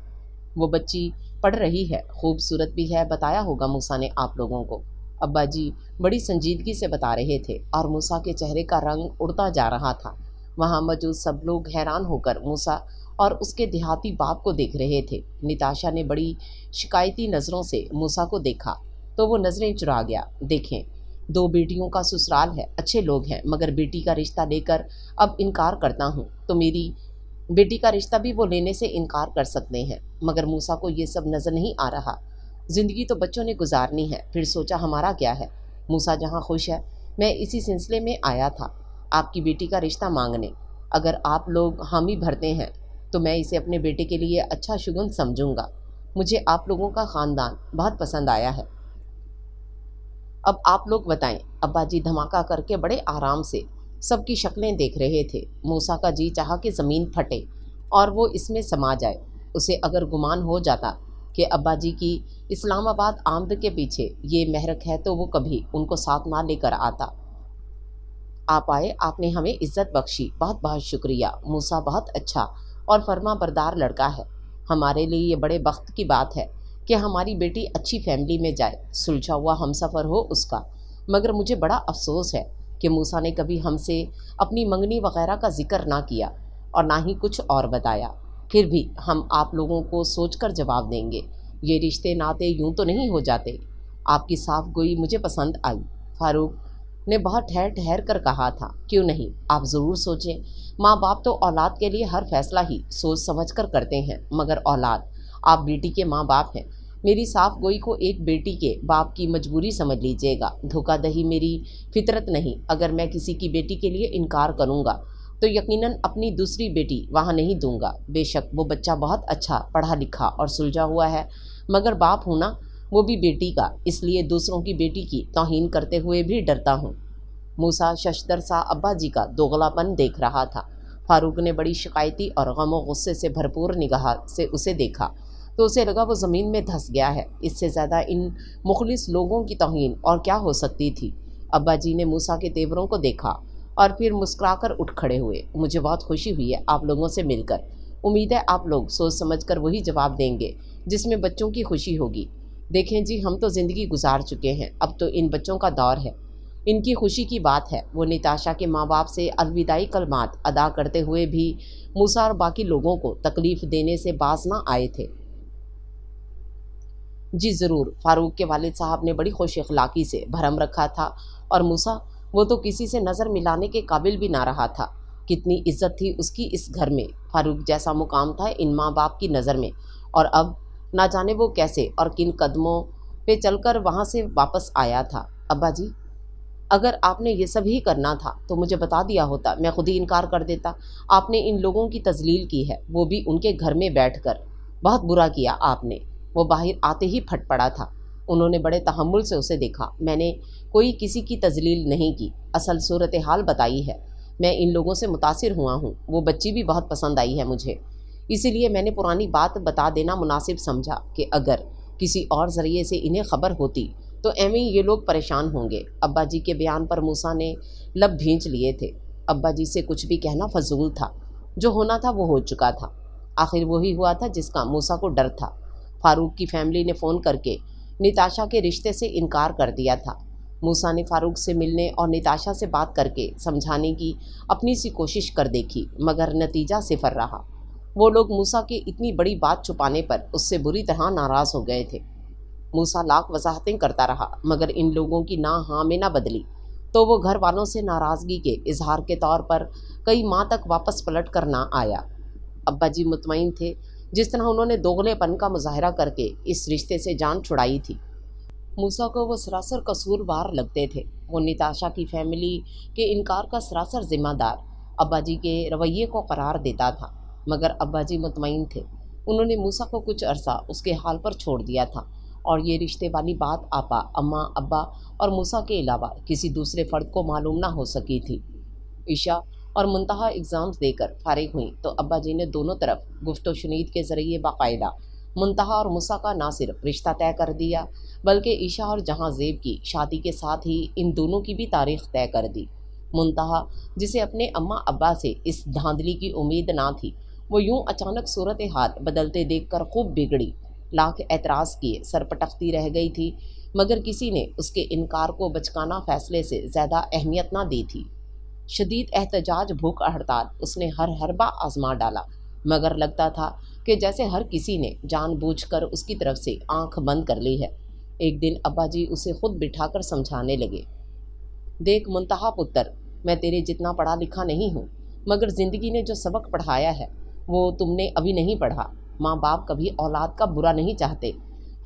وہ بچی پڑھ رہی ہے، خوبصورت بھی ہے، بتایا ہوگا موسیٰ نے آپ لوگوں کو۔ ابا جی بڑی سنجیدگی سے بتا رہے تھے اور موسیٰ کے چہرے کا رنگ اڑتا جا رہا تھا۔ وہاں موجود سب لوگ حیران ہو کر موسیٰ اور اس کے دیہاتی باپ کو دیکھ رہے تھے۔ نتاشا نے بڑی شکایتی نظروں سے موسیٰ کو دیکھا تو وہ نظریں چرا گیا۔ دیکھیں، 2 بیٹیوں کا سسرال ہے، اچھے لوگ ہیں، مگر بیٹی کا رشتہ لے کر اب انکار کرتا ہوں تو میری بیٹی کا رشتہ بھی وہ لینے سے انکار کر سکتے ہیں۔ مگر موسیٰ کو یہ سب نظر نہیں آ رہا۔ زندگی تو بچوں نے گزارنی ہے، پھر سوچا ہمارا کیا ہے۔ موسیٰ جہاں خوش ہے، میں اسی سلسلے میں آیا تھا آپ کی بیٹی کا رشتہ مانگنے۔ اگر آپ لوگ حامی بھرتے ہیں تو میں اسے اپنے بیٹے کے لیے اچھا شگون سمجھوں گا۔ مجھے آپ لوگوں کا خاندان بہت پسند آیا ہے۔ اب آپ لوگ بتائیں۔ ابا جی دھماکہ کر کے بڑے آرام سے سب کی شکلیں دیکھ رہے تھے۔ موسیٰ کا جی چاہا کہ زمین پھٹے اور وہ اس میں سما جائے۔ اسے اگر گمان ہو جاتا کہ ابا جی کی اسلام آباد آمد کے پیچھے یہ محرک ہے تو وہ کبھی ان کو ساتھ نہ لے کر آتا۔ آپ آئے، آپ نے ہمیں عزت بخشی، بہت بہت شکریہ۔ موسیٰ بہت اچھا اور فرما بردار لڑکا ہے۔ ہمارے لیے یہ بڑے بخت کی بات ہے کہ ہماری بیٹی اچھی فیملی میں جائے، سلجھا ہوا ہم سفر ہو اس کا۔ مگر مجھے بڑا افسوس ہے کہ موسیٰ نے کبھی ہم سے اپنی منگنی وغیرہ کا ذکر نہ کیا اور نہ ہی کچھ اور بتایا۔ پھر بھی ہم آپ لوگوں کو سوچ کر جواب دیں گے۔ یہ رشتے ناتے یوں تو نہیں ہو جاتے۔ آپ کی صاف گوئی مجھے پسند آئی۔ فاروق نے بہت ٹھہر ٹھہر کر کہا تھا۔ کیوں نہیں، آپ ضرور سوچیں۔ ماں باپ تو اولاد کے لیے ہر فیصلہ ہی سوچ سمجھ کر کرتے ہیں، مگر اولاد، آپ بیٹی کے ماں باپ ہیں۔ میری صاف گوئی کو ایک بیٹی کے باپ کی مجبوری سمجھ لیجیے گا، دھوکہ دہی میری فطرت نہیں۔ اگر میں کسی کی بیٹی کے لیے انکار کروں گا تو یقیناً اپنی دوسری بیٹی وہاں نہیں دوں گا۔ بے شک وہ بچہ بہت اچھا پڑھا لکھا اور سلجھا ہوا ہے، مگر باپ ہونا وہ بھی بیٹی کا، اس لیے دوسروں کی بیٹی کی توہین کرتے ہوئے بھی ڈرتا ہوں۔ موسیٰ ششدر سا ابا جی کا دوغلا پن دیکھ رہا تھا۔ فاروق نے بڑی شکایتی اور غم و غصے سے بھرپور نگاہ سے اسے دیکھا تو اسے لگا وہ زمین میں دھس گیا ہے۔ اس سے زیادہ ان مخلص لوگوں کی توہین اور کیا ہو سکتی تھی۔ ابا جی نے موسیٰ کے تیوروں کو دیکھا اور پھر مسکرا کر اٹھ کھڑے ہوئے۔ مجھے بہت خوشی ہوئی ہے آپ لوگوں سے مل کر۔ امید ہے آپ لوگ سوچ سمجھ کر وہی جواب دیں گے جس میں بچوں کی خوشی ہوگی۔ دیکھیں جی، ہم تو زندگی گزار چکے ہیں، اب تو ان بچوں کا دور ہے، ان کی خوشی کی بات ہے۔ وہ نتاشا کے ماں باپ سے الوداعی کلمات ادا کرتے ہوئے بھی موسیٰ اور باقی لوگوں کو تکلیف دینے سے باز نہ آئے تھے۔ جی ضرور، فاروق کے والد صاحب نے بڑی خوش اخلاقی سے بھرم رکھا تھا، اور موسیٰ وہ تو کسی سے نظر ملانے کے قابل بھی نہ رہا تھا۔ کتنی عزت تھی اس کی اس گھر میں، فاروق جیسا مقام تھا ان ماں باپ کی نظر میں، اور اب نہ جانے وہ کیسے اور کن قدموں پہ چل کر وہاں سے واپس آیا تھا۔ ابا جی، اگر آپ نے یہ سب ہی کرنا تھا تو مجھے بتا دیا ہوتا، میں خود ہی انکار کر دیتا۔ آپ نے ان لوگوں کی تذلیل کی ہے، وہ بھی ان کے گھر میں بیٹھ کر۔ بہت برا کیا آپ نے۔ وہ باہر آتے ہی پھٹ پڑا تھا۔ انہوں نے بڑے تحمل سے اسے دیکھا۔ میں نے کوئی کسی کی تذلیل نہیں کی، اصل صورتحال بتائی ہے۔ میں ان لوگوں سے متاثر ہوا ہوں، وہ بچی بھی بہت پسند آئی ہے مجھے۔ اسی لیے میں نے پرانی بات بتا دینا مناسب سمجھا کہ اگر کسی اور ذریعے سے انہیں خبر ہوتی تو ایویں یہ لوگ پریشان ہوں گے۔ ابا جی کے بیان پر موسیٰ نے لب بھینچ لیے تھے۔ ابا جی سے کچھ بھی کہنا فضول تھا، جو ہونا تھا وہ ہو چکا تھا۔ آخر وہی ہوا تھا جس کا موسیٰ کو ڈر تھا۔ فاروق کی فیملی نے فون کر کے نتاشا کے رشتے سے انکار کر دیا تھا۔ موسیٰ نے فاروق سے ملنے اور نتاشا سے بات کر کے سمجھانے کی اپنی سی کوشش کر دیکھی، مگر نتیجہ صفر رہا۔ وہ لوگ موسیٰ کے اتنی بڑی بات چھپانے پر اس سے بری طرح ناراض ہو گئے تھے۔ موسیٰ لاکھ وضاحتیں کرتا رہا، مگر ان لوگوں کی نہ ہاں میں نہ بدلی، تو وہ گھر والوں سے ناراضگی کے اظہار کے طور پر کئی ماہ تک واپس پلٹ کر نہ آیا۔ ابا جی مطمئن تھے جس طرح انہوں نے دوغلے پن کا مظاہرہ کر کے اس رشتے سے جان چھڑائی تھی۔ موسیٰ کو وہ سراسر قصوروار لگتے تھے۔ وہ نتاشا کی فیملی کے انکار کا سراسر ذمہ دار ابا جی کے رویے کو قرار دیتا تھا، مگر ابا جی مطمئن تھے۔ انہوں نے موسیٰ کو کچھ عرصہ اس کے حال پر چھوڑ دیا تھا، اور یہ رشتے والی بات آپا، اماں، ابا اور موسیٰ کے علاوہ کسی دوسرے فرد کو معلوم نہ ہو سکی تھی۔ عشاء اور منتہا ایگزامز دے کر فارغ ہوئیں تو ابا جی نے دونوں طرف گفت و شنید کے ذریعے باقاعدہ منتہا اور موسیٰ کا نہ صرف رشتہ طے کر دیا، بلکہ عشاء اور جہاں زیب کی شادی کے ساتھ ہی ان دونوں کی بھی تاریخ طے کر دی۔ منتہا، جسے اپنے اماں ابا سے اس دھاندلی کی امید نہ تھی، وہ یوں اچانک صورتحال بدلتے دیکھ کر خوب بگڑی، لاکھ اعتراض کیے سر پٹکتی رہ گئی تھی، مگر کسی نے اس کے انکار کو بچکانہ فیصلے سے زیادہ اہمیت نہ دی تھی۔ شدید احتجاج، بھوک ہڑتال، اس نے ہر حربہ آزما ڈالا، مگر لگتا تھا کہ جیسے ہر کسی نے جان بوجھ کر اس کی طرف سے آنکھ بند کر لی ہے۔ ایک دن ابا جی اسے خود بٹھا کر سمجھانے لگے، دیکھ منتہا پتر، میں تیرے جتنا پڑھا لکھا نہیں ہوں، مگر زندگی نے جو سبق پڑھایا ہے وہ تم نے ابھی نہیں پڑھا۔ ماں باپ کبھی اولاد کا برا نہیں چاہتے۔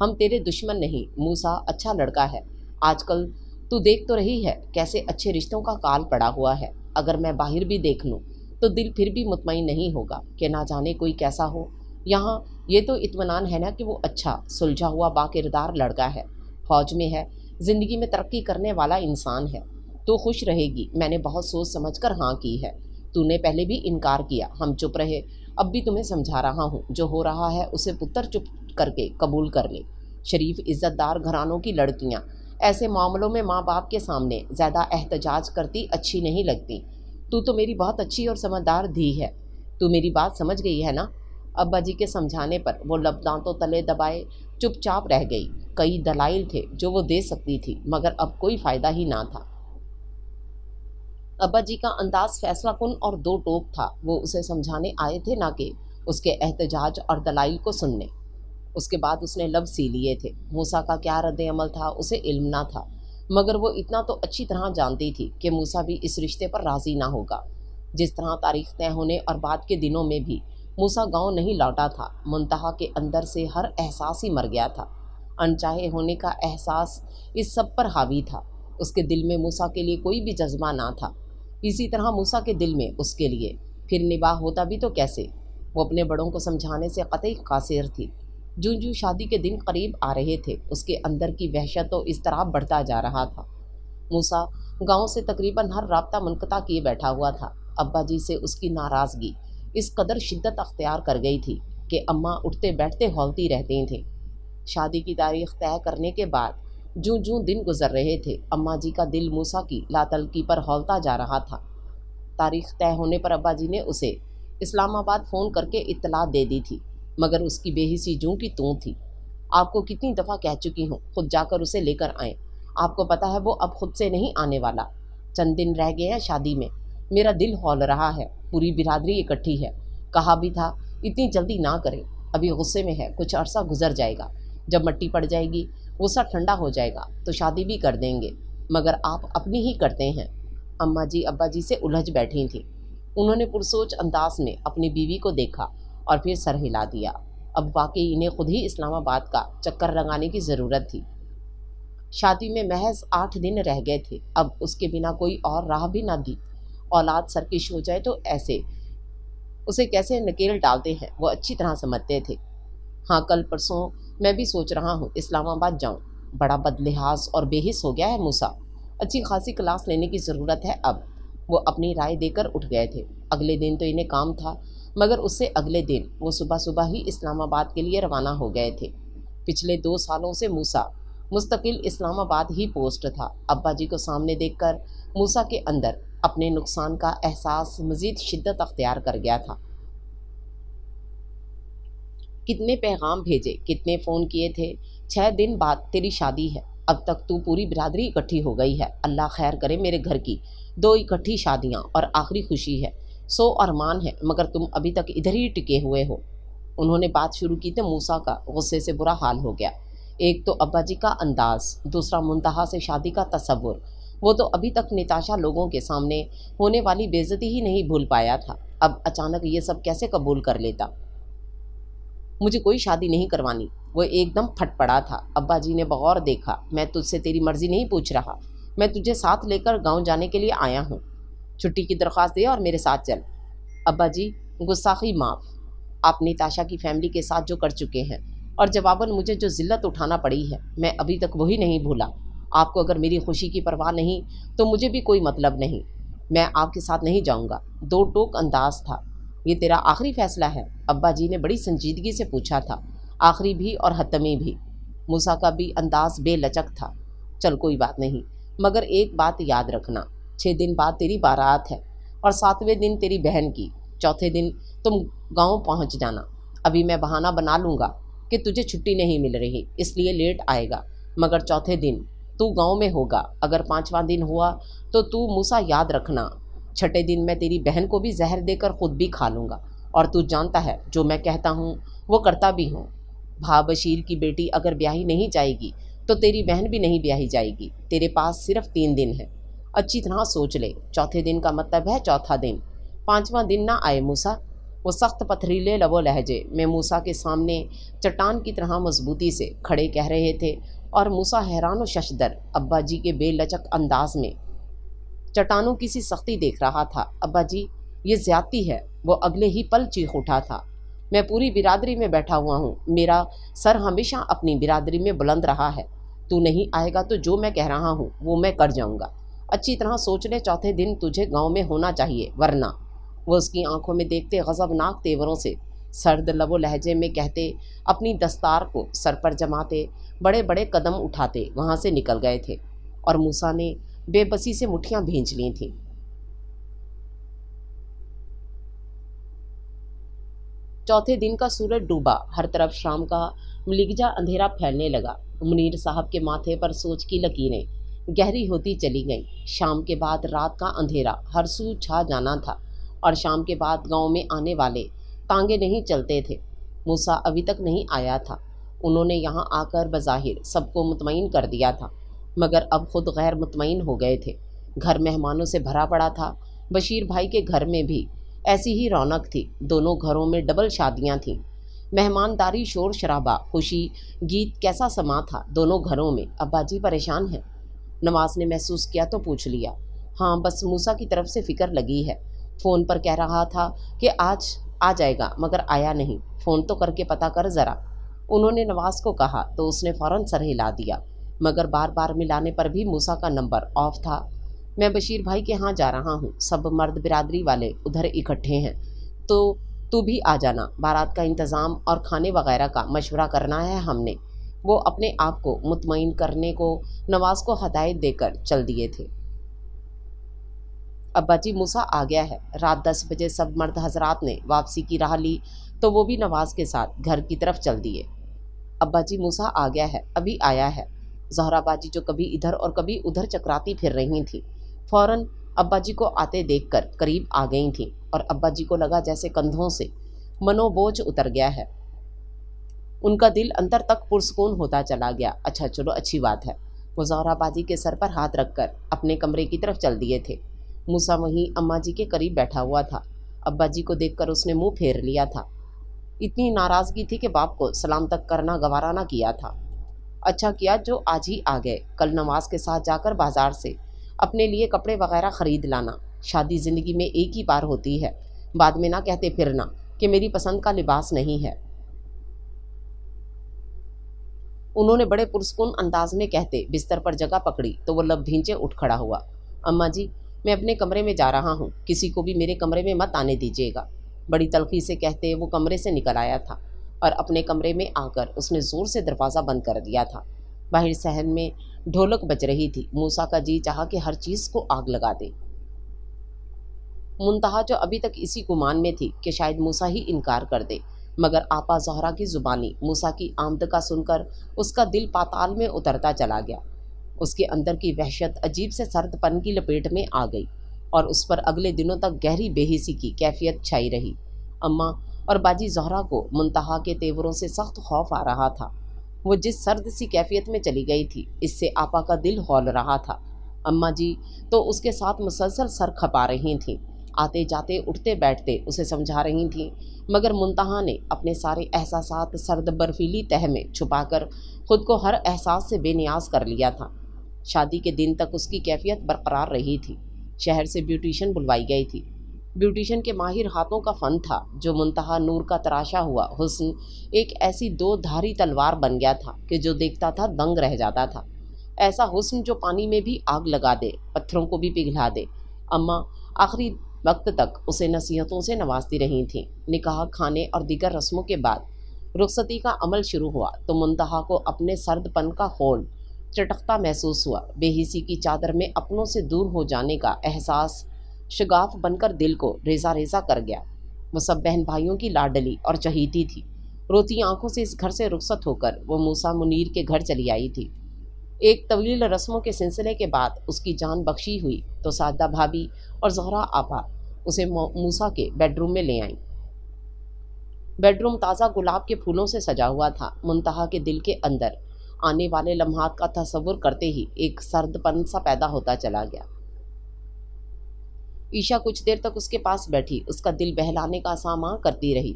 ہم تیرے دشمن نہیں۔ موسیٰ اچھا لڑکا ہے۔ آج کل تو دیکھ تو رہی ہے کیسے اچھے رشتوں کا کال پڑا ہوا ہے۔ اگر میں باہر بھی دیکھ لوں تو دل پھر بھی مطمئن نہیں ہوگا کہ نہ جانے کوئی کیسا ہو۔ یہاں یہ تو اطمینان ہے نا کہ وہ اچھا سلجھا ہوا باکردار لڑکا ہے، فوج میں ہے، زندگی میں ترقی کرنے والا انسان ہے۔ تو خوش رہے گی۔ میں نے بہت سوچ سمجھ کر ہاں کی ہے۔ تو نے پہلے بھی انکار کیا، ہم چپ رہے، اب بھی تمہیں سمجھا رہا ہوں، جو ہو رہا ہے اسے پتر چپ کر کے قبول کر لے۔ شریف عزت دار گھرانوں کی لڑکیاں ایسے معاملوں میں ماں باپ کے سامنے زیادہ احتجاج کرتی اچھی نہیں لگتی۔ تو میری بہت اچھی اور سمجھدار دھی ہے۔ تو میری بات سمجھ گئی ہے نا؟ ابا جی کے سمجھانے پر وہ لب دانتوں تلے دبائے چپ چاپ رہ گئی۔ کئی دلائل تھے جو وہ دے سکتی تھی، مگر اب کوئی فائدہ ہی نہ تھا۔ ابا جی کا انداز فیصلہ کن اور دو ٹوک تھا۔ وہ اسے سمجھانے آئے تھے، نہ کہ اس کے احتجاج اور دلائل کو سننے۔ اس کے بعد اس نے لب سی لیے تھے۔ موسیٰ کا کیا رد عمل تھا اسے علم نہ تھا، مگر وہ اتنا تو اچھی طرح جانتی تھی کہ موسیٰ بھی اس رشتے پر راضی نہ ہوگا۔ جس طرح تاریخ طے ہونے اور بعد کے دنوں میں بھی موسیٰ گاؤں نہیں لوٹا تھا، منتہا کے اندر سے ہر احساس ہی مر گیا تھا۔ انچاہے ہونے کا احساس اس سب پر حاوی تھا۔ اس کے دل میں موسیٰ کے لیے کوئی بھی جذبہ نہ تھا، اسی طرح موسیٰ کے دل میں اس کے لیے۔ پھر نباہ ہوتا بھی تو کیسے؟ وہ اپنے بڑوں کو سمجھانے سے قطعی قاصر تھی۔ جوں جوں شادی کے دن قریب آ رہے تھے، اس کے اندر کی وحشت و اضطراب بڑھتا جا رہا تھا۔ موسیٰ گاؤں سے تقریباً ہر رابطہ منقطع کیے بیٹھا ہوا تھا۔ ابا جی سے اس کی ناراضگی اس قدر شدت اختیار کر گئی تھی کہ اماں اٹھتے بیٹھتے ہولتی رہتی تھیں۔ شادی کی تاریخ طے کرنے کے بعد جوں جوں دن گزر رہے تھے، اماں جی کا دل موسیٰ کی لاتلکی پر ہولتا جا رہا تھا۔ تاریخ طے ہونے پر ابا جی نے اسے اسلام آباد فون کر کے اطلاع دے دی تھی، مگر اس کی بے حسی جوں کی توں تھی۔ آپ کو کتنی دفعہ کہہ چکی ہوں خود جا کر اسے لے کر آئیں۔ آپ کو پتہ ہے وہ اب خود سے نہیں آنے والا۔ چند دن رہ گئے ہیں شادی میں، میرا دل ہول رہا ہے، پوری برادری اکٹھی ہے۔ کہا بھی تھا اتنی جلدی نہ کریں، ابھی غصے میں ہے، کچھ عرصہ گزر جائے گا، جب مٹی پڑ جائے گی، غصہ ٹھنڈا ہو جائے گا تو شادی بھی کر دیں گے، مگر آپ اپنی ہی کرتے ہیں۔ اماں جی ابا جی سے الجھ بیٹھی تھیں۔ انہوں نے پرسوچ انداز میں اپنی بیوی کو دیکھا اور پھر سر ہلا دیا۔ اب واقعی انہیں خود ہی اسلام آباد کا چکر لگانے کی ضرورت تھی۔ شادی میں محض 8 دن رہ گئے تھے، اب اس کے بنا کوئی اور راہ بھی نہ دی۔ اولاد سرکش ہو جائے تو ایسے اسے کیسے نکیل ڈالتے ہیں وہ اچھی طرح سمجھتے تھے۔ ہاں، کل پرسوں میں بھی سوچ رہا ہوں اسلام آباد جاؤں۔ بڑا بدلحاظ اور بے حس ہو گیا ہے موسیٰ، اچھی خاصی کلاس لینے کی ضرورت ہے اب۔ وہ اپنی رائے دے کر اٹھ گئے تھے۔ اگلے دن تو انہیں کام تھا، مگر اس سے اگلے دن وہ صبح صبح ہی اسلام آباد کے لیے روانہ ہو گئے تھے۔ پچھلے 2 سالوں سے موسیٰ مستقل اسلام آباد ہی پوسٹ تھا۔ ابا جی کو سامنے دیکھ کر موسیٰ کے اندر اپنے نقصان کا احساس مزید شدت اختیار کر گیا تھا۔ کتنے پیغام بھیجے، کتنے فون کیے تھے، 6 دن بعد تیری شادی ہے، اب تک تو پوری برادری اکٹھی ہو گئی ہے، اللہ خیر کرے میرے گھر کی 2 اکٹھی شادیاں اور آخری خوشی ہے، 100 ارمان ہے مگر تم ابھی تک ادھر ہی ٹکے ہوئے ہو۔ انہوں نے بات شروع کی تو موسیٰ کا غصے سے برا حال ہو گیا۔ ایک تو ابا جی کا انداز، دوسرا منتہا سے شادی کا تصور۔ وہ تو ابھی تک نتاشا لوگوں کے سامنے ہونے والی بے عزتی ہی نہیں بھول پایا تھا، اب اچانک یہ سب کیسے قبول کر لیتا؟ مجھے کوئی شادی نہیں کروانی، وہ ایک دم پھٹ پڑا تھا۔ ابا جی نے بغور دیکھا، میں تجھ سے تیری مرضی نہیں پوچھ رہا، میں تجھے ساتھ لے کر گاؤں جانے کے لیے آیا ہوں، چھٹی کی درخواست دے اور میرے ساتھ چل۔ ابا جی گستاخی معاف، آپ نتاشا کی فیملی کے ساتھ جو کر چکے ہیں اور جواباً مجھے جو ذلت اٹھانا پڑی ہے، میں ابھی تک وہی نہیں بھولا۔ آپ کو اگر میری خوشی کی پرواہ نہیں تو مجھے بھی کوئی مطلب نہیں، میں آپ کے ساتھ نہیں جاؤں گا۔ 2 ٹوک انداز تھا۔ یہ تیرا آخری فیصلہ ہے؟ ابا جی نے بڑی سنجیدگی سے پوچھا تھا۔ آخری بھی اور حتمی بھی۔ موسیٰ کا بھی انداز بے لچک تھا۔ چل کوئی بات نہیں، مگر ایک بات یاد رکھنا، 6 دن بعد تیری بارات ہے اور 7ویں دن تیری بہن کی، چوتھے دن تم گاؤں پہنچ جانا۔ ابھی میں بہانہ بنا لوں گا کہ تجھے چھٹی نہیں مل رہی اس لیے لیٹ آئے گا، مگر چوتھے دن تو گاؤں میں ہوگا۔ اگر 5واں دن ہوا تو موسیٰ یاد رکھنا، 6ٹھے دن میں تیری بہن کو بھی زہر دے کر خود بھی کھا لوں گا، اور تو جانتا ہے جو میں کہتا ہوں وہ کرتا بھی ہوں۔ بھا بشیر کی بیٹی اگر بیاہی نہیں جائے گی تو تیری بہن بھی نہیں بیاہی جائے گی۔ تیرے پاس صرف 3 دن ہے، اچھی طرح سوچ لے۔ چوتھے دن کا مطلب ہے چوتھا دن، 5واں دن نہ آئے موسیٰ۔ وہ سخت پتھریلے لب و لہجے میں موسیٰ کے سامنے چٹان کی طرح مضبوطی سے کھڑے کہہ رہے تھے، اور موسیٰ حیران و ششدر ابا جی کے بے لچک انداز میں چٹانوں کی سی سختی دیکھ رہا تھا۔ ابا جی یہ زیادتی ہے، وہ اگلے ہی پل چیخ اٹھا تھا۔ میں پوری برادری میں بیٹھا ہوا ہوں، میرا سر ہمیشہ اپنی برادری میں بلند رہا ہے، تو نہیں آئے گا تو جو میں کہہ رہا ہوں وہ میں کر جاؤں گا۔ اچھی طرح سوچ لے، چوتھے دن تجھے گاؤں میں ہونا چاہیے، ورنہ۔ وہ اس کی آنکھوں میں دیکھتے غضبناک تیوروں سے سرد لب و لہجے میں کہتے، اپنی دستار کو سر پر جماتے، بڑے بڑے قدم اٹھاتے وہاں سے نکل گئے تھے، اور موسیٰ نے بے بسی سے مٹھیاں بھینچ لی تھیں۔ چوتھے دن کا سورج ڈوبا، ہر طرف شام کا ملگجا اندھیرا پھیلنے لگا۔ منیر صاحب کے ماتھے پر سوچ کی لکیریں گہری ہوتی چلی گئیں۔ شام کے بعد رات کا اندھیرا ہر سو چھا جانا تھا، اور شام کے بعد گاؤں میں آنے والے تانگے نہیں چلتے تھے۔ موسیٰ ابھی تک نہیں آیا تھا۔ انہوں نے یہاں آ کر بظاہر سب کو مطمئن کر دیا تھا، مگر اب خود غیر مطمئن ہو گئے تھے۔ گھر مہمانوں سے بھرا پڑا تھا۔ بشیر بھائی کے گھر میں بھی ایسی ہی رونق تھی، دونوں گھروں میں ڈبل شادیاں تھیں۔ مہمانداری، شور شرابہ، خوشی گیت کیسا سما تھا دونوں گھروں میں۔ ابا جی پریشان ہیں؟ نواز نے محسوس کیا تو پوچھ لیا۔ ہاں، بس موسیٰ کی طرف سے فکر لگی ہے، فون پر کہہ رہا تھا کہ آج آ جائے گا مگر آیا نہیں، فون تو کر کے پتہ کر ذرا۔ انہوں نے نواز کو کہا تو اس نے فوراً سر ہلا دیا، مگر بار بار ملانے پر بھی موسیٰ کا نمبر آف تھا۔ میں بشیر بھائی کے ہاں جا رہا ہوں، سب مرد برادری والے ادھر اکٹھے ہیں، تو بھی آ جانا، بارات کا انتظام اور کھانے وغیرہ کا مشورہ کرنا ہے ہم نے۔ وہ اپنے آپ کو مطمئن کرنے کو نواز کو ہدایت دے کر چل دیے تھے۔ ابا جی موسیٰ آ گیا ہے۔ رات 10 بجے سب مرد حضرات نے واپسی کی راہ لی تو وہ بھی نواز کے ساتھ گھر کی طرف چل دیے۔ ابا جی موسیٰ آ گیا ہے، ابھی آیا ہے۔ زہرا باجی جو کبھی ادھر اور کبھی ادھر چکراتی پھر رہی تھیں، فوراً ابا جی کو آتے دیکھ کر قریب آ گئی تھیں، اور ابا جی کو لگا جیسے کندھوں سے منو بوجھ اتر گیا ہے۔ ان کا دل اندر تک پرسکون ہوتا چلا گیا۔ اچھا چلو، اچھی بات ہے۔ وہ زہرا باجی کے سر پر ہاتھ رکھ کر اپنے کمرے کی طرف چل دیے تھے۔ موسیٰ وہیں اماں جی کے قریب بیٹھا ہوا تھا۔ ابا جی کو دیکھ کر اس نے منہ پھیر لیا تھا۔ اتنی ناراضگی تھی کہ باپ کو سلام تک کرنا گوارا نہ کیا تھا۔ اچھا کیا جو آج ہی آ گئے، کل نواز کے ساتھ جا کر بازار سے اپنے لیے کپڑے وغیرہ خرید لانا۔ شادی زندگی میں ایک ہی بار ہوتی ہے، بعد میں نہ کہتے پھرنا کہ میری پسند کا لباس نہیں ہے۔ انہوں نے بڑے پرسکون انداز میں کہتے بستر پر جگہ پکڑی تو وہ لب بھینچے اٹھ کھڑا ہوا۔ اماں جی، میں اپنے کمرے میں جا رہا ہوں، کسی کو بھی میرے کمرے میں مت آنے دیجیے گا۔ بڑی تلخی سے کہتے وہ کمرے سے نکل آیا تھا اور اپنے کمرے میں آ کر اس نے زور سے دروازہ بند کر دیا تھا۔ باہر صحن میں ڈھولک بج رہی تھی۔ موسیٰ کا جی چاہا کہ ہر چیز کو آگ لگا دے۔ منتہا جو ابھی تک اسی گمان میں تھی کہ شاید موسیٰ ہی انکار کر دے، مگر آپا زہرا کی زبانی موسیٰ کی آمد کا سن کر اس کا دل پاتال میں اترتا چلا گیا۔ اس کے اندر کی وحشت عجیب سے سرد پن کی لپیٹ میں آ گئی اور اس پر اگلے دنوں تک گہری بے حسی کی کیفیت چھائی رہی۔ اماں اور باجی زہرا کو منتہا کے تیوروں سے سخت خوف آ رہا تھا۔ وہ جس سرد سی کیفیت میں چلی گئی تھی، اس سے آپا کا دل ہول رہا تھا۔ اماں جی تو اس کے ساتھ مسلسل سر کھپا رہی تھیں، آتے جاتے اٹھتے بیٹھتے اسے سمجھا رہی تھیں، مگر منتہا نے اپنے سارے احساسات سرد برفیلی تہہ میں چھپا کر خود کو ہر احساس سے بے نیاز کر لیا تھا۔ شادی کے دن تک اس کی کیفیت برقرار رہی تھی۔ شہر سے بیوٹیشن بلوائی گئی تھی۔ بیوٹیشن کے ماہر ہاتھوں کا فن تھا جو منتہا نور کا تراشا ہوا حسن ایک ایسی دو دھاری تلوار بن گیا تھا کہ جو دیکھتا تھا دنگ رہ جاتا تھا۔ ایسا حسن جو پانی میں بھی آگ لگا دے، پتھروں کو بھی پگھلا دے۔ اماں آخری وقت تک اسے نصیحتوں سے نوازتی رہی تھیں۔ نکاح کھانے اور دیگر رسموں کے بعد رخصتی کا عمل شروع ہوا تو منتہا کو اپنے سرد پن کا ہول چٹکتا محسوس ہوا۔ بے حسی کی چادر میں اپنوں سے دور ہو جانے کا احساس شگاف بن کر دل کو ریزہ ریزہ کر گیا۔ وہ سب بہن بھائیوں کی لاڈلی اور چہیتی تھی۔ روتی آنکھوں سے اس گھر سے رخصت ہو کر وہ موسیٰ منیر کے گھر چلی آئی تھی۔ ایک طویل رسموں کے سلسلے کے بعد اس کی جان بخشی ہوئی تو ساجدہ بھابھی اور زہرا آپا اسے موسیٰ کے بیڈ روم میں لے آئیں۔ بیڈ روم تازہ گلاب کے پھولوں سے سجا ہوا تھا۔ منتہا کے دل کے اندر آنے والے لمحات کا تصور کرتے ہی ایک سرد پن سا پیدا ہوتا چلا گیا۔ عیشا کچھ دیر تک اس کے پاس بیٹھی، اس کا دل بہلانے کا ساماں کرتی رہی،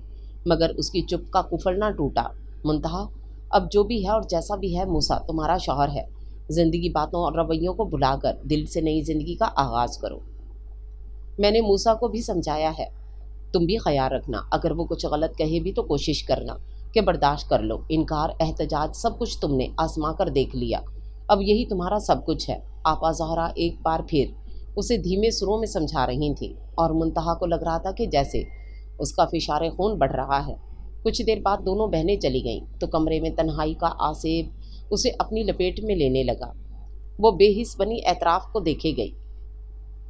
مگر اس کی چپ کا کفل نہ ٹوٹا۔ منتہا، اب جو بھی ہے اور جیسا بھی ہے موسیٰ تمہارا شوہر ہے۔ زندگی باتوں اور رویوں کو بھلا کر دل سے نئی زندگی کا آغاز کرو۔ میں نے موسیٰ کو بھی سمجھایا ہے، تم بھی خیال رکھنا، اگر وہ کچھ غلط کہے بھی تو کوشش کرنا کہ برداشت کر لو۔ انکار، احتجاج سب کچھ تم نے آزما کر دیکھ لیا، اب یہی تمہارا سب کچھ ہے۔ آپا زہرا ایک بار پھر اسے دھیمے سروں میں سمجھا رہی تھیں اور منتہا کو لگ رہا تھا کہ جیسے اس کا فشار خون بڑھ رہا ہے۔ کچھ دیر بعد دونوں بہنیں چلی گئیں تو کمرے میں تنہائی کا آسیب اسے اپنی لپیٹ میں لینے لگا۔ وہ بے حس بنی اطراف کو دیکھے گئی۔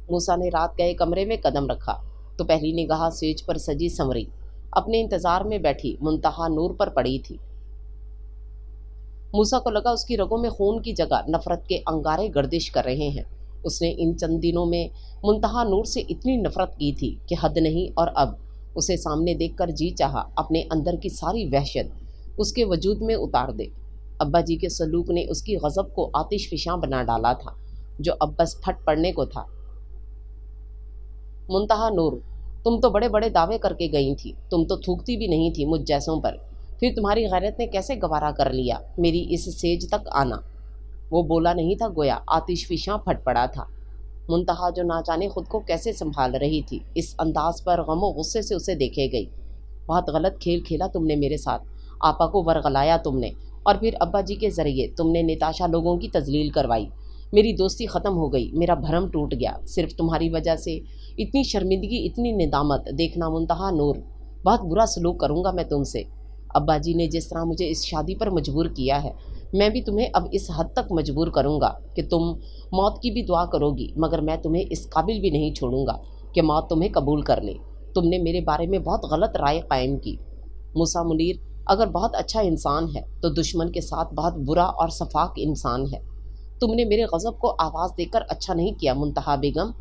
موسیٰ نے رات گئے کمرے میں قدم رکھا تو پہلی نگاہ سیج پر سجی سنوری اپنے انتظار میں بیٹھی منتہا نور پر پڑی تھی۔ موسیٰ کو لگا اس کی رگوں میں خون کی جگہ نفرت کے انگارے گردش کر رہے ہیں۔ اس نے ان چند دنوں میں منتہا نور سے اتنی نفرت کی تھی کہ حد نہیں، اور اب اسے سامنے دیکھ کر جی چاہا اپنے اندر کی ساری وحشت اس کے وجود میں اتار دے۔ ابا جی کے سلوک نے اس کی غضب کو آتش فشاں بنا ڈالا تھا جو اب بس پھٹ پڑنے کو تھا۔ منتہا نور، تم تو بڑے بڑے دعوے کر کے گئی تھی، تم تو تھوکتی بھی نہیں تھی مجھ جیسوں پر، پھر تمہاری غیرت نے کیسے گوارا کر لیا میری اس سیج تک آنا؟ وہ بولا نہیں تھا، گویا آتش فشاں پھٹ پڑا تھا۔ منتہا جو نہ جانے خود کو کیسے سنبھال رہی تھی، اس انداز پر غم و غصے سے اسے دیکھے گئی۔ بہت غلط کھیل کھیلا تم نے میرے ساتھ، آپا کو ورغلایا تم نے، اور پھر ابا جی کے ذریعے تم نے نتاشا لوگوں کی تذلیل کروائی۔ میری دوستی ختم ہو گئی، میرا بھرم ٹوٹ گیا، صرف تمہاری وجہ سے۔ اتنی شرمندگی، اتنی ندامت دیکھنا منتہا نور، بہت برا سلوک کروں گا میں تم سے۔ ابا جی نے جس طرح مجھے اس شادی پر مجبور کیا ہے، میں بھی تمہیں اب اس حد تک مجبور کروں گا کہ تم موت کی بھی دعا کرو گی، مگر میں تمہیں اس قابل بھی نہیں چھوڑوں گا کہ موت تمہیں قبول کر لے۔ تم نے میرے بارے میں بہت غلط رائے قائم کی۔ موسیٰ منیر اگر بہت اچھا انسان ہے تو دشمن کے ساتھ بہت برا اور سفاک انسان ہے۔ تم نے میرے غضب کو آواز دے کر اچھا نہیں کیا منتہا بیگم۔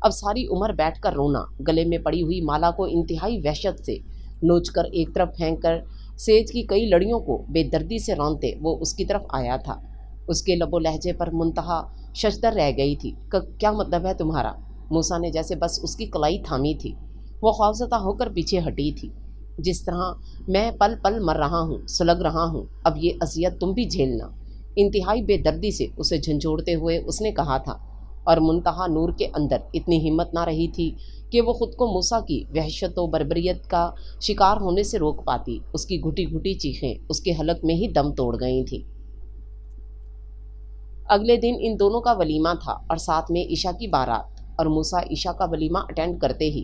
اب ساری عمر بیٹھ کر رونا، گلے میں پڑی ہوئی مالا کو انتہائی وحشت سے نوچ کر ایک طرف پھینک کر سیج کی کئی لڑیوں کو بے دردی سے رونتے وہ اس کی طرف آیا تھا۔ اس کے لب و لہجے پر منتہا ششدر رہ گئی تھی۔ کیا مطلب ہے تمہارا؟ موسیٰ نے جیسے بس اس کی کلائی تھامی تھی۔ وہ خوفزدہ ہو کر پیچھے ہٹی تھی۔ جس طرح میں پل پل مر رہا ہوں، سلگ رہا ہوں، اب یہ اذیت تم بھی جھیلنا۔ انتہائی بے دردی سے اسے جھنجھوڑتے ہوئے اس نے کہا تھا، اور منتہا نور کے اندر اتنی ہمت نہ رہی تھی کہ وہ خود کو موسیٰ کی وحشت و بربریت کا شکار ہونے سے روک پاتی۔ اس کی گھٹی گھٹی چیخیں اس کے حلق میں ہی دم توڑ گئی تھیں۔ اگلے دن ان دونوں کا ولیمہ تھا اور ساتھ میں عشاء کی بارات، اور موسیٰ عشاء کا ولیمہ اٹینڈ کرتے ہی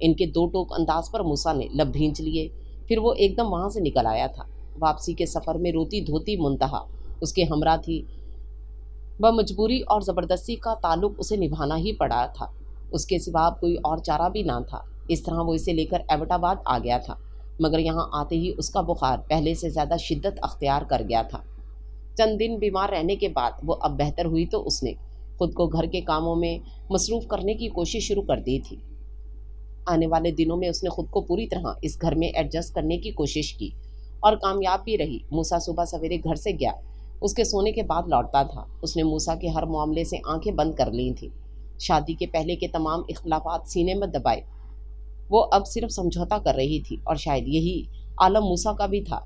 ان کے دو ٹوک انداز پر موسیٰ نے لب بھینچ لیے، پھر وہ ایک دم وہاں سے نکل آیا تھا۔ واپسی کے سفر میں روتی دھوتی منتہا اس کے ہمراہ تھی۔ بمجبوری اور زبردستی کا تعلق اسے نبھانا ہی پڑا تھا، اس کے سوا اب کوئی اور چارہ بھی نہ تھا۔ اس طرح وہ اسے لے کر ایبٹ آباد آ گیا تھا، مگر یہاں آتے ہی اس کا بخار پہلے سے زیادہ شدت اختیار کر گیا تھا۔ چند دن بیمار رہنے کے بعد وہ اب بہتر ہوئی تو اس نے خود کو گھر کے کاموں میں مصروف کرنے کی کوشش شروع کر دی تھی۔ آنے والے دنوں میں اس نے خود کو پوری طرح اس گھر میں ایڈجسٹ کرنے کی کوشش کی اور کامیاب بھی رہی۔ موسیٰ صبح سویرے گھر سے گیا، اس کے سونے کے بعد لوٹتا تھا۔ اس نے موسیٰ کے ہر معاملے سے آنکھیں بند کر لی تھیں۔ شادی کے پہلے کے تمام اختلافات سینے میں دبائے وہ اب صرف سمجھوتا کر رہی تھی، اور شاید یہی عالم موسیٰ کا بھی تھا۔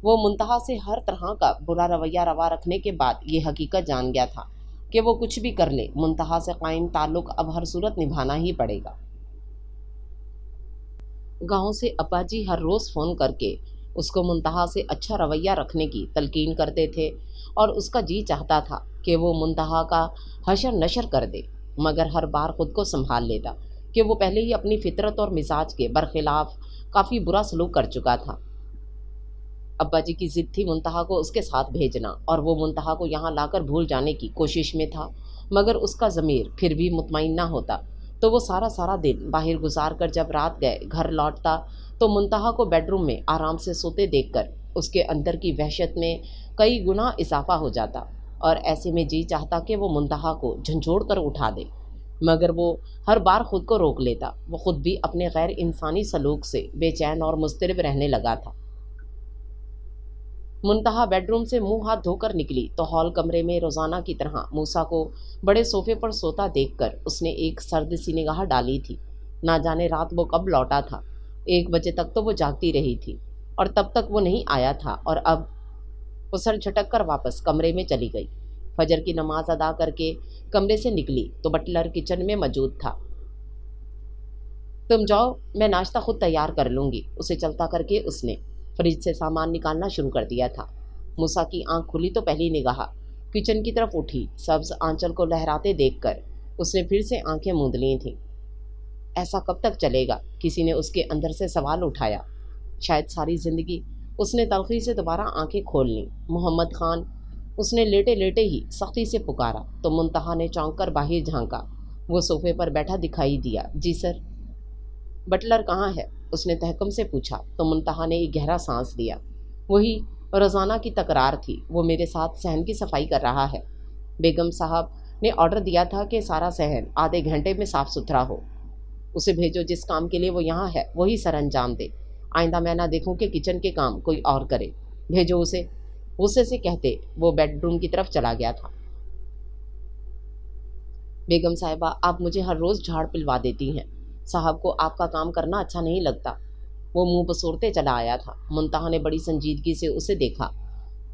وہ منتہا سے ہر طرح کا برا رویہ روا رکھنے کے بعد یہ حقیقت جان گیا تھا کہ وہ کچھ بھی کر لے، منتہا سے قائم تعلق اب ہر صورت نبھانا ہی پڑے گا۔ گاؤں سے ابا جی ہر روز فون کر کے اس کو منتہا سے اچھا رویہ رکھنے کی تلقین کرتے تھے، اور اس کا جی چاہتا تھا کہ وہ منتہا کا حشر نشر کر دے، مگر ہر بار خود کو سنبھال لیتا کہ وہ پہلے ہی اپنی فطرت اور مزاج کے برخلاف کافی برا سلوک کر چکا تھا۔ ابا جی کی ضد تھی منتہا کو اس کے ساتھ بھیجنا، اور وہ منتہا کو یہاں لا کر بھول جانے کی کوشش میں تھا، مگر اس کا ضمیر پھر بھی مطمئن نہ ہوتا، تو وہ سارا دن باہر گزار کر جب رات گئے گھر لوٹتا تو منتہا کو بیڈ روم میں آرام سے سوتے دیکھ کر اس کے اندر کی وحشت میں کئی گنا اضافہ ہو جاتا، اور ایسے میں جی چاہتا کہ وہ منتہا کو جھنجھوڑ کر اٹھا دے، مگر وہ ہر بار خود کو روک لیتا۔ وہ خود بھی اپنے غیر انسانی سلوک سے بے چین اور مضطرب رہنے لگا تھا۔ منتہا بیڈ روم سے منہ ہاتھ دھو کر نکلی تو ہال کمرے میں روزانہ کی طرح موسیٰ کو بڑے صوفے پر سوتا دیکھ کر اس نے ایک سرد سی نگاہ ڈالی تھی۔ نہ جانے رات وہ کب لوٹا تھا، 1 بجے تک تو وہ جاگتی رہی تھی، اور تب تک وہ نہیں آیا تھا، اور اب وہ سر جھٹک کر واپس کمرے میں چلی گئی۔ فجر کی نماز ادا کر کے کمرے سے نکلی تو بٹلر کچن میں موجود تھا۔ تم جاؤ، میں ناشتہ خود تیار کر لوں گی، اسے چلتا کر کے اس نے فریج سے سامان نکالنا شروع کر دیا تھا۔ موسیٰ کی آنکھ کھلی تو پہلی نگاہ کچن کی طرف اٹھی۔ سبز آنچل کو لہراتے دیکھ کر اس نے پھر سے آنکھیں موند لی تھیں۔ ایسا کب تک چلے گا؟ کسی نے اس کے اندر سے سوال اٹھایا۔ شاید ساری زندگی۔ اس نے تلخی سے دوبارہ آنکھیں کھول لیں۔ محمد خان، اس نے لیٹے لیٹے ہی سختی سے پکارا تو منتہا نے چونک کر باہر جھانکا۔ وہ صوفے پر بیٹھا دکھائی دیا۔ جی سر۔ بٹلر کہاں ہے؟ اس نے تحکم سے پوچھا تو منتہا نے ایک گہرا سانس لیا۔ وہی روزانہ کی تکرار تھی، وہ میرے ساتھ صحن کی صفائی کر رہا ہے۔ بیگم صاحب نے آرڈر دیا تھا کہ سارا صحن آدھے گھنٹے میں صاف ستھرا ہو۔ اسے بھیجو، جس کام کے لیے وہ یہاں ہے وہی سر انجام دے۔ آئندہ میں نہ دیکھوں کہ کچن کے کام کوئی اور کرے۔ بھیجو اسے۔ غصے سے کہتے وہ بیڈ روم کی طرف چلا گیا تھا۔ بیگم صاحبہ، آپ مجھے ہر روز جھاڑ پلوا دیتی ہیں، صاحب کو آپ کا کام کرنا اچھا نہیں لگتا۔ وہ منہ بسورتے چلا آیا تھا۔ منتہا نے بڑی سنجیدگی سے اسے دیکھا۔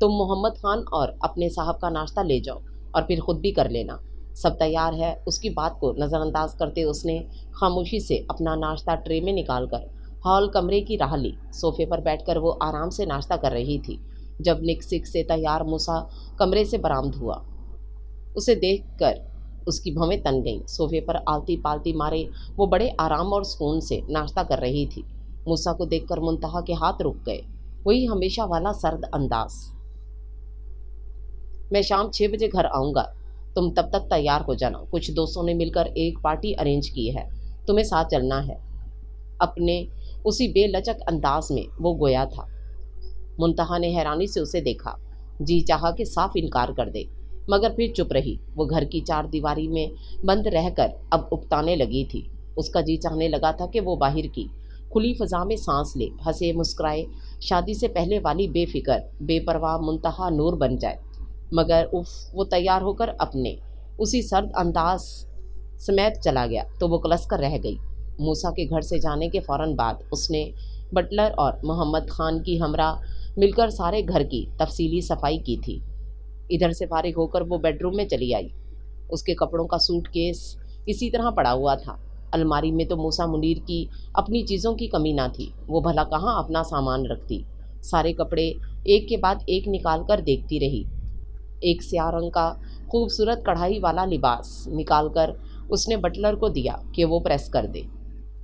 تم محمد خان اور اپنے صاحب کا ناشتہ لے جاؤ، اور پھر خود بھی کر لینا، سب تیار ہے۔ اس کی بات کو نظر انداز کرتے اس نے خاموشی سے اپنا ناشتہ ٹرے میں نکال کر ہال کمرے کی راہ لی۔ صوفے پر بیٹھ کر وہ آرام سے ناشتہ کر رہی تھی جب نک سک سے تیار موسیٰ کمرے سے برآمد ہوا۔ اسے دیکھ کر اس کی بھویں تن گئیں۔ صوفے پر آلتی پالتی مارے وہ بڑے آرام اور سکون سے ناشتہ کر رہی تھی۔ موسیٰ کو دیکھ کر منتہا کے ہاتھ رک گئے۔ وہی ہمیشہ والا سرد انداز۔ میں شام 6 بجے گھر آؤں گا، تم تب تک تیار ہو جانا۔ کچھ دوستوں نے مل کر ایک پارٹی ارینج کی ہے، تمہیں ساتھ چلنا ہے۔ اپنے اسی بے لچک انداز میں وہ گویا تھا۔ منتہا نے حیرانی سے اسے دیکھا، جی چاہا کہ صاف انکار کر دے، مگر پھر چپ رہی۔ وہ گھر کی 4 دیواری میں بند رہ کر اب اکتانے لگی تھی۔ اس کا جی چاہنے لگا تھا کہ وہ باہر کی کھلی فضا میں سانس لے، ہنسے مسکرائے، شادی سے پہلے والی بے فکر بے پرواہ منتہا نور بن جائے، مگر وہ تیار ہو کر اپنے اسی سرد انداز سمیت چلا گیا تو وہ کلس کر رہ گئی۔ موسیٰ کے گھر سے جانے کے فوراً بعد اس نے بٹلر اور محمد خان کی ہمراہ مل کر سارے گھر کی تفصیلی صفائی کی تھی۔ ادھر سے فارغ ہو کر وہ بیڈ روم میں چلی آئی۔ اس کے کپڑوں کا سوٹ کیس اسی طرح پڑا ہوا تھا۔ الماری میں تو موسیٰ منیر کی اپنی چیزوں کی کمی نہ تھی، وہ بھلا کہاں اپنا سامان رکھتی۔ سارے کپڑے ایک کے بعد ایک نکال کر دیکھتی رہی۔ ایک سیاہ رنگ کا خوبصورت کڑھائی والا لباس نکال کر اس نے بٹلر کو دیا کہ وہ پریس کر دے۔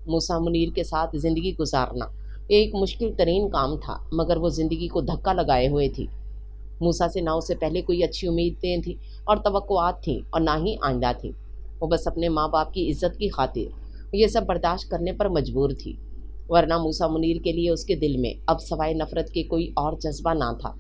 موسیٰ منیر کے ساتھ زندگی گزارنا ایک مشکل ترین کام تھا، مگر وہ زندگی کو دھکا لگائے ہوئے تھی۔ موسیٰ سے نہ اسے پہلے کوئی اچھی امیدیں تھیں اور توقعات تھیں، اور نہ ہی آئندہ تھی۔ وہ بس اپنے ماں باپ کی عزت کی خاطر یہ سب برداشت کرنے پر مجبور تھی، ورنہ موسیٰ منیر کے لیے اس کے دل میں اب سوائے نفرت کے کوئی اور جذبہ نہ تھا،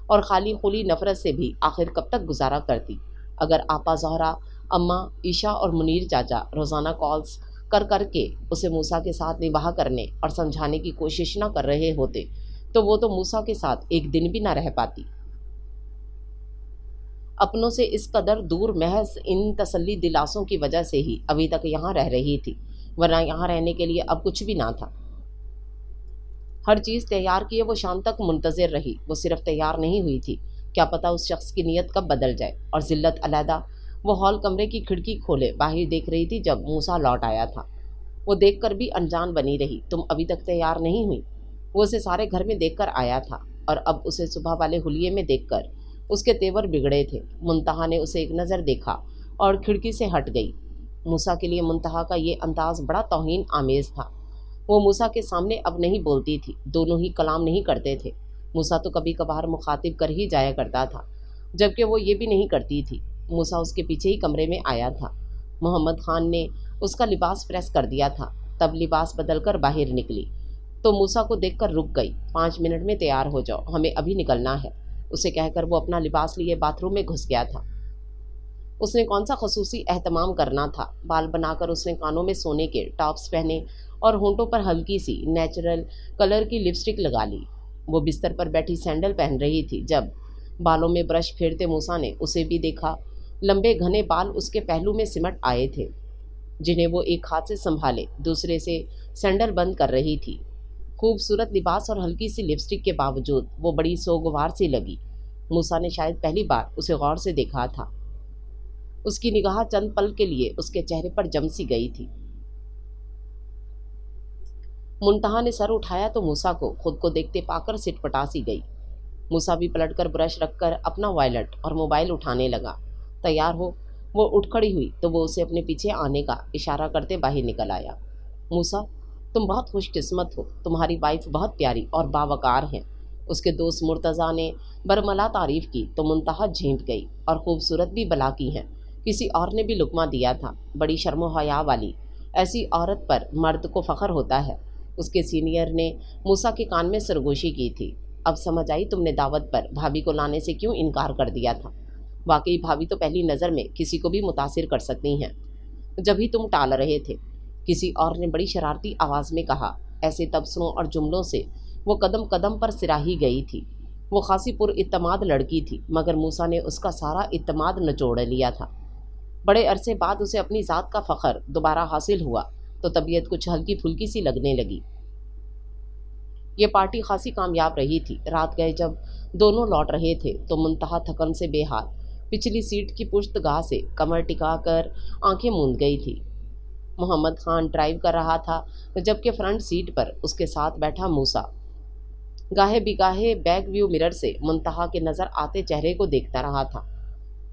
اور خالی خلی نفرت سے بھی آخر کب تک گزارا کرتی اگر آپا زہرا، اماں عائشہ اور منیر چاچا روزانہ کالز کر کر کے اسے موسیٰ کے ساتھ نباہ کرنے اور سمجھانے کی کوشش نہ کر رہے ہوتے تو وہ تو موسیٰ کے ساتھ ایک دن بھی نہ رہ پاتی۔ اپنوں سے اس قدر دور محض ان تسلی دلاسوں کی وجہ سے ہی ابھی تک یہاں رہ رہی تھی، ورنہ یہاں رہنے کے لیے اب کچھ بھی نہ تھا۔ ہر چیز تیار کیے وہ شام تک منتظر رہی، وہ صرف تیار نہیں ہوئی تھی، کیا پتہ اس شخص کی نیت کب بدل جائے۔ اور ذلت علیحدہ وہ ہال کمرے کی کھڑکی کھولے باہر دیکھ رہی تھی جب موسیٰ لوٹ آیا تھا۔ وہ دیکھ کر بھی انجان بنی رہی۔ تم ابھی تک تیار نہیں ہوئی؟ وہ اسے سارے گھر میں دیکھ کر آیا تھا، اور اب اسے صبح والے حلیے میں دیکھ کر اس کے تیور بگڑے تھے۔ منتہا نے اسے ایک نظر دیکھا اور کھڑکی سے ہٹ گئی۔ موسیٰ کے لیے منتہا کا یہ انداز بڑا توہین آمیز تھا۔ وہ موسیٰ کے سامنے اب نہیں بولتی تھی، دونوں ہی کلام نہیں کرتے تھے۔ موسیٰ تو کبھی کبھار مخاطب کر ہی جایا کرتا تھا، جبکہ وہ یہ بھی نہیں کرتی تھی۔ موسیٰ اس کے پیچھے ہی کمرے میں آیا تھا۔ محمد خان نے اس کا لباس پریس کر دیا تھا، تب لباس بدل کر باہر نکلی تو موسیٰ کو دیکھ کر رک گئی۔ 5 منٹ میں تیار ہو جاؤ، ہمیں ابھی نکلنا ہے، اسے کہہ کر وہ اپنا لباس لیے باتھ روم میں گھس گیا تھا۔ اس نے کون سا خصوصی اہتمام کرنا تھا؟ بال بنا کر اس نے کانوں میں سونے کے ٹاپس پہنے اور ہونٹوں پر ہلکی سی نیچرل کلر کی لپسٹک لگا لی۔ وہ بستر پر بیٹھی سینڈل پہن رہی تھی جب بالوں میں برش پھیرتے موسیٰ نے اسے بھی دیکھا۔ لمبے گھنے بال اس کے پہلو میں سمٹ آئے تھے، جنہیں وہ ایک ہاتھ سے سنبھالے دوسرے سے سینڈل بند کر رہی تھی۔ خوبصورت لباس اور ہلکی سی لپسٹک کے باوجود وہ بڑی سوگوار سی لگی۔ موسیٰ نے شاید پہلی بار اسے غور سے دیکھا تھا۔ اس کی نگاہ چند پل کے لیے اس کے چہرے پر جم سی گئی تھی۔ منتہا نے سر اٹھایا تو موسیٰ کو خود کو دیکھتے پا کر سٹ پٹا سی گئی۔ موسیٰ بھی پلٹ کر برش رکھ کر اپنا وائلٹ اور موبائل اٹھانے لگا۔ تیار ہو؟ وہ اٹھ کھڑی ہوئی تو وہ اسے اپنے پیچھے آنے کا اشارہ کرتے باہر نکل آیا۔ موسیٰ، تم بہت خوش قسمت ہو، تمہاری وائف بہت پیاری اور باوقار ہیں۔ اس کے دوست مرتضیٰ نے برملا تعریف کی تو منتہا جھینٹ گئی۔ اور خوبصورت بھی بلا کی ہیں، کسی اور نے بھی لقمہ دیا تھا، بڑی شرم و حیا والی، ایسی عورت پر مرد کو فخر ہوتا ہے۔ اس کے سینئر نے موسیٰ کے کان میں سرگوشی کی تھی۔ اب سمجھ آئی تم نے دعوت پر بھابھی کو لانے سے کیوں انکار کر دیا تھا۔ واقعی بھابھی تو پہلی نظر میں کسی کو بھی متاثر کر سکتی ہیں، جب ہی تم ٹال رہے تھے، کسی اور نے بڑی شرارتی آواز میں کہا۔ ایسے تبصروں اور جملوں سے وہ قدم قدم پر سراہی گئی تھی۔ وہ خاصی پر اعتماد لڑکی تھی، مگر موسیٰ نے اس کا سارا اعتماد نچوڑ لیا تھا۔ بڑے عرصے بعد اسے اپنی ذات کا فخر دوبارہ حاصل ہوا تو طبیعت کچھ ہلکی پھلکی سی لگنے لگی۔ یہ پارٹی خاصی کامیاب رہی تھی۔ رات گئے جب دونوں لوٹ رہے تھے تو منتہا تھکن سے بے حال پچھلی سیٹ کی پشت گاہ سے کمر ٹکا کر آنکھیں موند گئی تھی۔ محمد خان ڈرائیو کر رہا تھا جبکہ فرنٹ سیٹ پر اس کے ساتھ بیٹھا موسیٰ گاہے بگاہے بیک ویو مرر سے منتہا کے نظر آتے چہرے کو دیکھتا رہا تھا۔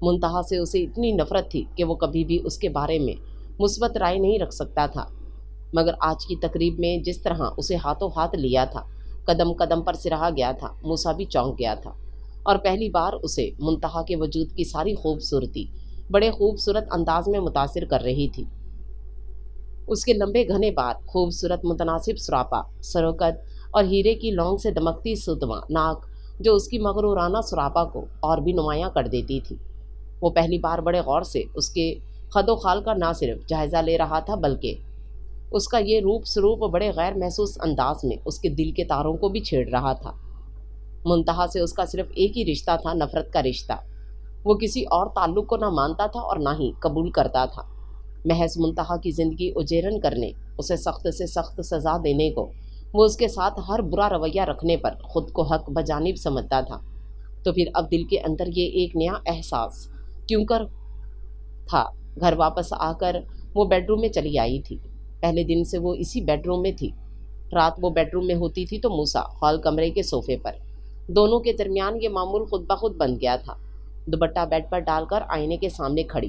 منتہا سے اسے اتنی نفرت تھی کہ وہ کبھی بھی اس کے بارے میں مثبت رائے نہیں رکھ سکتا تھا، مگر آج کی تقریب میں جس طرح اسے ہاتھوں ہاتھ لیا تھا، قدم قدم پر سراہا گیا تھا، موسیٰ بھی چونک گیا تھا، اور پہلی بار اسے منتہا کے وجود کی ساری خوبصورتی بڑے خوبصورت انداز میں متاثر کر رہی تھی۔ اس کے لمبے گھنے بال، خوبصورت متناسب سراپا سروقت اور ہیرے کی لونگ سے دمکتی ستواں ناک جو اس کی مغرورانہ سراپا کو اور بھی نمایاں کر دیتی تھی۔ وہ پہلی بار بڑے غور سے اس کے خد و خال کا نہ صرف جائزہ لے رہا تھا بلکہ اس کا یہ روپ سروپ بڑے غیر محسوس انداز میں اس کے دل کے تاروں کو بھی چھیڑ رہا تھا۔ منتہا سے اس کا صرف ایک ہی رشتہ تھا، نفرت کا رشتہ۔ وہ کسی اور تعلق کو نہ مانتا تھا اور نہ ہی قبول کرتا تھا۔ محض منتہا کی زندگی اجیرن کرنے، اسے سخت سے سخت سزا دینے کو، وہ اس کے ساتھ ہر برا رویہ رکھنے پر خود کو حق بجانب سمجھتا تھا۔ تو پھر اب دل کے اندر یہ ایک نیا احساس کیوں کر تھا؟ گھر واپس آ کر وہ بیڈ روم میں چلی آئی تھی۔ پہلے دن سے وہ اسی بیڈ روم میں تھی۔ رات وہ بیڈ روم میں ہوتی تھی تو موسیٰ ہال کمرے کے صوفے پر۔ دونوں کے درمیان یہ معمول خود بخود بن گیا تھا۔ دوپٹہ بیڈ پر ڈال کر آئینے کے سامنے کھڑی،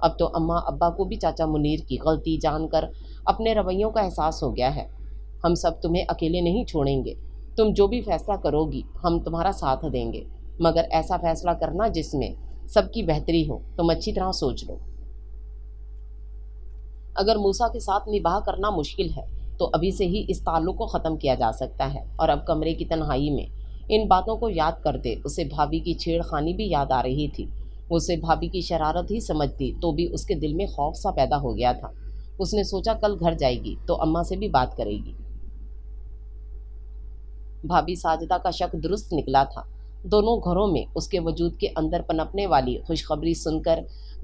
اب تو اماں ابا کو بھی چاچا منیر کی غلطی جان کر اپنے رویوں کا احساس ہو گیا ہے۔ ہم سب تمہیں اکیلے نہیں چھوڑیں گے، تم جو بھی فیصلہ کرو گی ہم تمہارا ساتھ دیں گے، مگر ایسا فیصلہ کرنا جس میں سب کی بہتری ہو۔ تم اچھی طرح سوچ لو۔ اگر موسیٰ کے ساتھ نباہ کرنا مشکل ہے تو ابھی سے ہی اس تعلق کو ختم کیا جا سکتا ہے۔ اور اب کمرے کی تنہائی میں ان باتوں کو یاد کرتے اسے بھابھی کی چھیڑ خانی بھی یاد آ رہی تھی۔ وہ اسے بھابھی کی شرارت ہی سمجھتی تو بھی اس کے دل میں خوف سا پیدا ہو گیا تھا۔ اس نے سوچا کل گھر جائے گی تو اماں سے بھی بات کرے گی۔ بھابھی ساجدہ کا شک درست نکلا تھا۔ دونوں گھروں میں اس کے وجود کے اندر پنپنے والی خوشخبری سن کر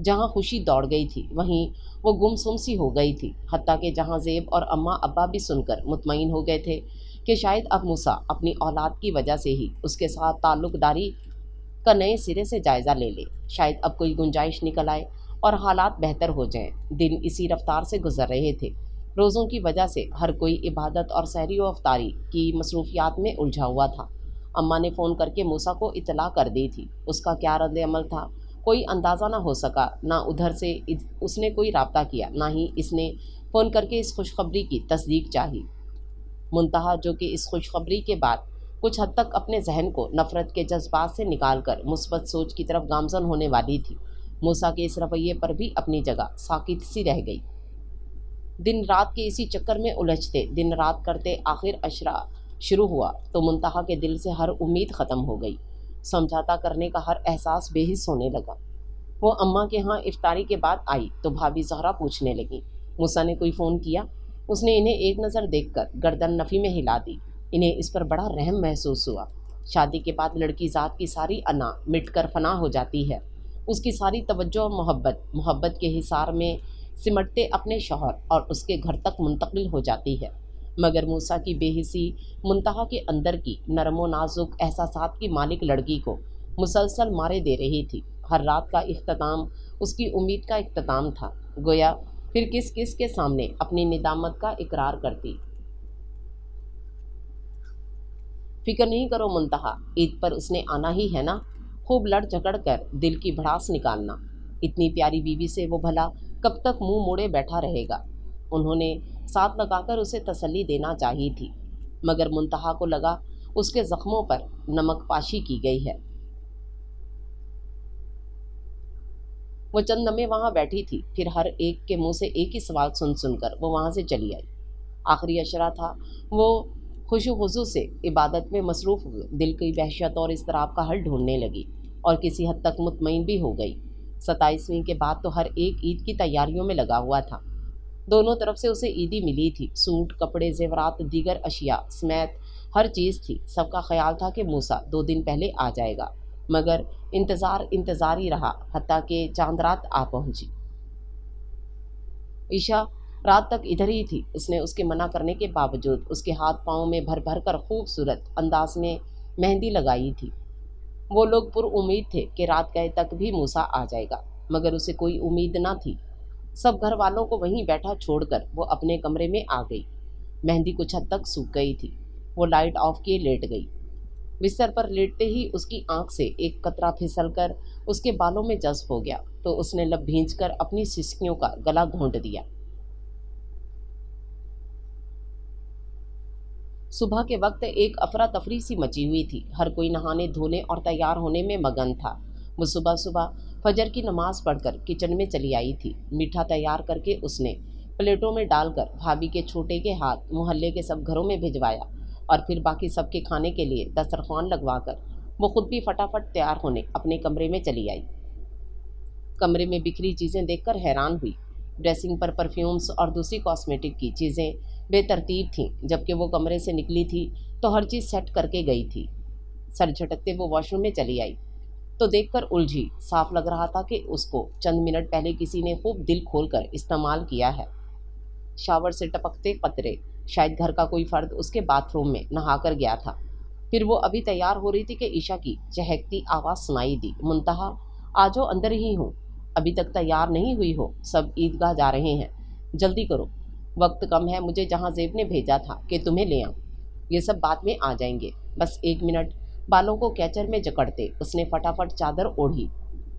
جہاں خوشی دوڑ گئی تھی وہیں وہ گم سم سی ہو گئی تھی، حتیٰ کہ جہاں زیب اور اماں ابا بھی سن کر مطمئن ہو گئے تھے کہ شاید اب موسیٰ اپنی اولاد کی وجہ سے ہی اس کے ساتھ تعلق داری کا نئے سرے سے جائزہ لے لے، شاید اب کوئی گنجائش نکل آئے اور حالات بہتر ہو جائیں۔ دن اسی رفتار سے گزر رہے تھے۔ روزوں کی وجہ سے ہر کوئی عبادت اور سحری و افطاری کی مصروفیات میں الجھا ہوا تھا۔ اماں نے فون کر کے موسیٰ کو اطلاع کر دی تھی۔ اس کا کیا رد عمل تھا کوئی اندازہ نہ ہو سکا، نہ ادھر سے اس نے کوئی رابطہ کیا، نہ ہی اس نے فون کر کے اس خوشخبری کی تصدیق چاہی۔ منتہا جو کہ اس خوشخبری کے بعد کچھ حد تک اپنے ذہن کو نفرت کے جذبات سے نکال کر مثبت سوچ کی طرف گامزن ہونے والی تھی، موسیٰ کے اس رویے پر بھی اپنی جگہ ساکت سی رہ گئی۔ دن رات کے اسی چکر میں الجھتے دن رات کرتے آخر عشرہ شروع ہوا تو منتہا کے دل سے ہر امید ختم ہو گئی۔ سمجھوتا کرنے کا ہر احساس بے حس ہونے لگا۔ وہ اماں کے ہاں افطاری کے بعد آئی تو بھابھی زہرا پوچھنے لگی موسیٰ نے کوئی فون کیا؟ اس نے انہیں ایک نظر دیکھ کر گردن نفی میں ہلا دی۔ انہیں اس پر بڑا رحم محسوس ہوا۔ شادی کے بعد لڑکی ذات کی ساری انا مٹ کر فنا ہو جاتی ہے، اس کی ساری توجہ اور محبت کے حصار میں سمٹتے اپنے شوہر اور اس کے گھر تک منتقل ہو جاتی ہے، مگر موسیٰ کی بے حسی منتہا کے اندر کی نرم و نازک احساسات کی مالک لڑکی کو مسلسل مارے دے رہی تھی۔ ہر رات کا اختتام اس کی امید کا اختتام تھا، گویا پھر کس کس کے سامنے اپنی ندامت کا اقرار کرتی۔ فکر نہیں کرو منتہا، عید پر اس نے آنا ہی ہے نا، خوب لڑ جھگڑ کر دل کی بھڑاس نکالنا۔ اتنی پیاری بیوی سے وہ بھلا کب تک منہ موڑے بیٹھا رہے گا؟ انہوں نے ساتھ لگا کر اسے تسلی دینا چاہی تھی، مگر منتہا کو لگا اس کے زخموں پر نمک پاشی کی گئی ہے۔ وہ چند لمحے وہاں بیٹھی تھی، پھر ہر ایک کے منہ سے ایک ہی سوال سن سن کر وہ وہاں سے چلی آئی۔ آخری عشرہ تھا، وہ خوش و خضو سے عبادت میں مصروف دل کی وحشت اور اضطراب کا حل ڈھونڈنے لگی اور کسی حد تک مطمئن بھی ہو گئی۔ 27ویں کے بعد تو ہر ایک عید کی تیاریوں میں لگا ہوا تھا۔ دونوں طرف سے اسے عیدی ملی تھی، سوٹ، کپڑے، زیورات، دیگر اشیاء سمیت ہر چیز تھی۔ سب کا خیال تھا کہ موسیٰ 2 دن پہلے آ جائے گا، مگر انتظار ہی رہا، حتیٰ کہ چاند رات آ پہنچی۔ عشاء رات تک ادھر ہی تھی۔ اس نے اس کے منع کرنے کے باوجود اس کے ہاتھ پاؤں میں بھر بھر کر خوبصورت انداز میں مہندی لگائی تھی۔ وہ لوگ پر امید تھے کہ رات گئے تک بھی موسیٰ آ جائے گا، مگر اسے کوئی امید نہ تھی۔ سب گھر والوں کو وہیں بیٹھا چھوڑ کر وہ اپنے کمرے میں آ گئی۔ مہندی کچھ حد تک سوکھ گئی تھی۔ وہ لائٹ آف کیے لیٹ گئی۔ بستر پر لیٹتے ہی اس کی آنکھ سے ایک قطرہ پھسل کر اس کے بالوں میں جذب ہو گیا تو اس نے لب بھینچ کر اپنی سسکیوں کا گلا گھونٹ دیا۔ صبح کے وقت ایک افراتفری سی مچی ہوئی تھی۔ ہر کوئی نہانے دھونے اور تیار ہونے میں مگن تھا۔ وہ صبح فجر کی نماز پڑھ کر کچن میں چلی آئی تھی۔ میٹھا تیار کر کے اس نے پلیٹوں میں ڈال کر بھابھی کے چھوٹے کے ہاتھ محلے کے سب گھروں میں بھجوایا اور پھر باقی سب کے کھانے کے لیے دسترخوان لگوا کر وہ خود بھی فٹافٹ تیار ہونے اپنے کمرے میں چلی آئی۔ کمرے میں بکھری چیزیں دیکھ کر حیران ہوئی۔ ڈریسنگ پر پرفیومز اور دوسری کاسمیٹک کی چیزیں بے ترتیب تھیں۔ جبکہ وہ کمرے سے نکلی تھی تو ہر چیز سیٹ کر کے گئی تھی۔ سر جھٹکتے وہ واش روم میں چلی آئی تو دیکھ کر الجھی۔ صاف لگ رہا تھا کہ اس کو چند منٹ پہلے کسی نے خوب دل کھول کر استعمال کیا ہے۔ شاور سے ٹپکتے قطرے، شاید گھر کا کوئی فرد اس کے باتھ روم میں نہا کر گیا تھا۔ پھر وہ ابھی تیار ہو رہی تھی کہ عشاء کی چہکتی آواز سنائی دی، منتہا آجو، اندر ہی ہوں، ابھی تک تیار نہیں ہوئی ہو، سب عیدگاہ جا رہے ہیں، جلدی کرو، وقت کم ہے، مجھے جہاں زیب نے بھیجا تھا کہ تمہیں لے آؤں، یہ سب بعد میں آ جائیں گے، بس 1 منٹ۔ بالوں کو کیچر میں جکڑتے اس نے فٹافٹ چادر اوڑھی،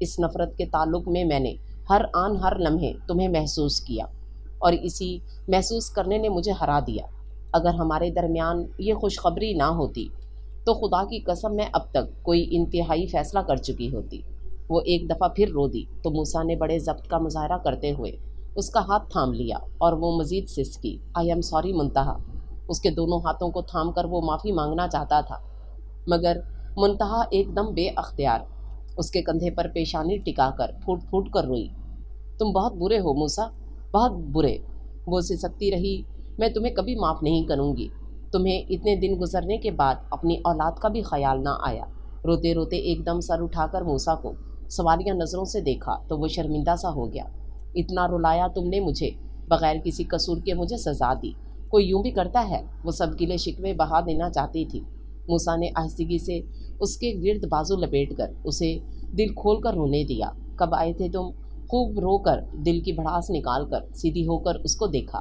اس نفرت کے تعلق میں میں نے ہر آن ہر لمحے تمہیں محسوس کیا، اور اسی محسوس کرنے نے مجھے ہرا دیا۔ اگر ہمارے درمیان یہ خوشخبری نہ ہوتی تو خدا کی قسم میں اب تک کوئی انتہائی فیصلہ کر چکی ہوتی۔ وہ ایک دفعہ پھر رو دی تو موسیٰ نے بڑے ضبط کا مظاہرہ کرتے ہوئے اس کا ہاتھ تھام لیا اور وہ مزید سسکی، آئی ایم سوری منتہا۔ اس کے دونوں ہاتھوں کو تھام کر وہ معافی مانگنا چاہتا تھا، مگر منتہا ایک دم بے اختیار اس کے کندھے پر پیشانی ٹکا کر پھوٹ پھوٹ کر روئی۔ تم بہت برے ہو موسیٰ، بہت برے، وہ سسکتی رہی۔ میں تمہیں کبھی معاف نہیں کروں گی۔ تمہیں اتنے دن گزرنے کے بعد اپنی اولاد کا بھی خیال نہ آیا۔ روتے روتے ایک دم سر اٹھا کر موسیٰ کو سوالیہ نظروں سے دیکھا تو وہ شرمندہ سا ہو گیا۔ اتنا رلایا تم نے مجھے، بغیر کسی قصور کے مجھے سزا دی۔ کوئی یوں بھی کرتا ہے؟ وہ سب گلے شکوے بہا دینا چاہتی تھی۔ موسیٰ نے آہستگی سے اس کے گرد بازو لپیٹ کر اسے دل کھول کر رونے دیا۔ کب آئے تھے تم؟ خوب رو کر دل کی بھڑاس نکال کر سیدھی ہو کر اس کو دیکھا۔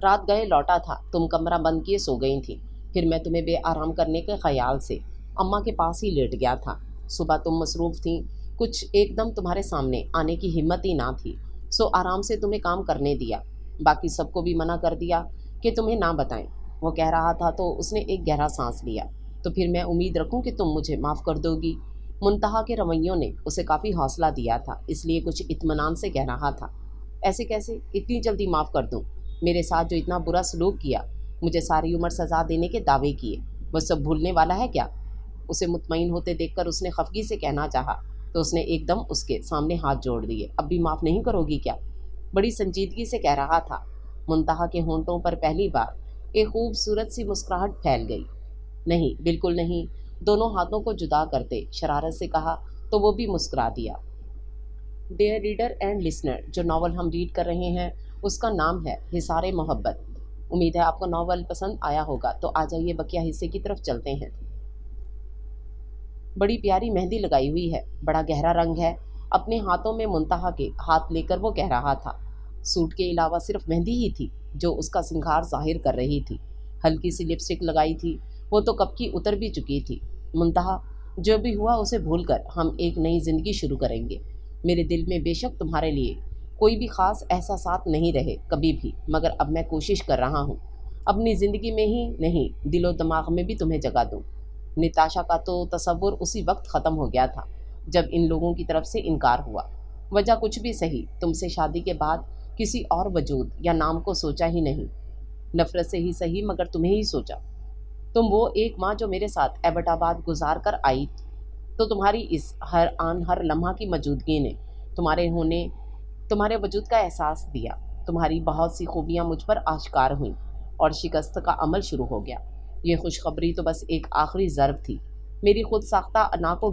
رات گئے لوٹا تھا، تم کمرہ بند کیے سو گئی تھیں، پھر میں تمہیں بے آرام کرنے کے خیال سے اماں کے پاس ہی لیٹ گیا تھا۔ صبح تم مصروف تھیں، کچھ ایک دم تمہارے سامنے آنے کی ہمت ہی نہ تھی، سو آرام سے تمہیں کام کرنے دیا۔ باقی سب کو بھی منع کر دیا کہ تمہیں نہ بتائیں۔ وہ کہہ رہا تھا تو اس نے ایک گہرا سانس لیا۔ تو پھر میں امید رکھوں کہ تم مجھے معاف کر دو گی؟ منتہا کے رویوں نے اسے کافی حوصلہ دیا تھا، اس لیے کچھ اطمینان سے کہہ رہا تھا۔ ایسے کیسے اتنی جلدی معاف کر دوں؟ میرے ساتھ جو اتنا برا سلوک کیا، مجھے ساری عمر سزا دینے کے دعوے کیے، وہ سب بھولنے والا ہے کیا؟ اسے مطمئن ہوتے دیکھ کر اس نے خفگی سے کہنا چاہا تو اس نے ایک دم اس کے سامنے ہاتھ جوڑ دیے۔ اب بھی معاف نہیں کرو گی کیا؟ بڑی سنجیدگی سے کہہ رہا تھا۔ منتہا کے ہونٹوں پر پہلی بار ایک خوبصورت سی مسکراہٹ پھیل گئی۔ نہیں، بالکل نہیں، دونوں ہاتھوں کو جدا کرتے شرارت سے کہا تو وہ بھی مسکرا دیا۔ ڈیئر ریڈر اینڈ لسنر، جو ناول ہم ریڈ کر رہے ہیں اس کا نام ہے حصار محبت۔ امید ہے آپ کو ناول پسند آیا ہوگا، تو آ جائیے بقیہ حصے کی طرف چلتے ہیں۔ بڑی پیاری مہندی لگائی ہوئی ہے، بڑا گہرا رنگ ہے۔ اپنے ہاتھوں میں منتہا کے ہاتھ لے کر وہ کہہ رہا تھا۔ سوٹ کے علاوہ صرف مہندی ہی تھی جو اس کا سنگھار ظاہر کر رہی تھی۔ ہلکی سی لپسٹک لگائی تھی، وہ تو کب کی اتر بھی چکی تھی۔ منتہا، جو بھی ہوا اسے بھول کر ہم ایک نئی زندگی شروع کریں گے۔ میرے دل میں بے شک تمہارے لیے کوئی بھی خاص احساسات نہیں رہے کبھی بھی، مگر اب میں کوشش کر رہا ہوں اپنی زندگی میں ہی نہیں، دل و دماغ میں بھی تمہیں جگہ دوں۔ نتاشا کا تو تصور اسی وقت ختم ہو گیا تھا جب ان لوگوں کی طرف سے انکار ہوا۔ وجہ کچھ بھی صحیح، تم سے شادی کے بعد کسی اور وجود یا نام کو سوچا ہی نہیں۔ نفرت سے ہی صحیح، مگر تمہیں ہی سوچا۔ تم وہ ایک ماں جو میرے ساتھ ایبٹ آباد گزار کر آئی، تو تمہاری اس ہر آن ہر لمحہ کی موجودگی نے تمہارے وجود کا احساس دیا۔ تمہاری بہت سی خوبیاں مجھ پر آشکار ہوئیں اور شکست کا عمل شروع ہو گیا۔ یہ خوشخبری تو بس ایک آخری ضرب تھی میری خود ساختہ انا کو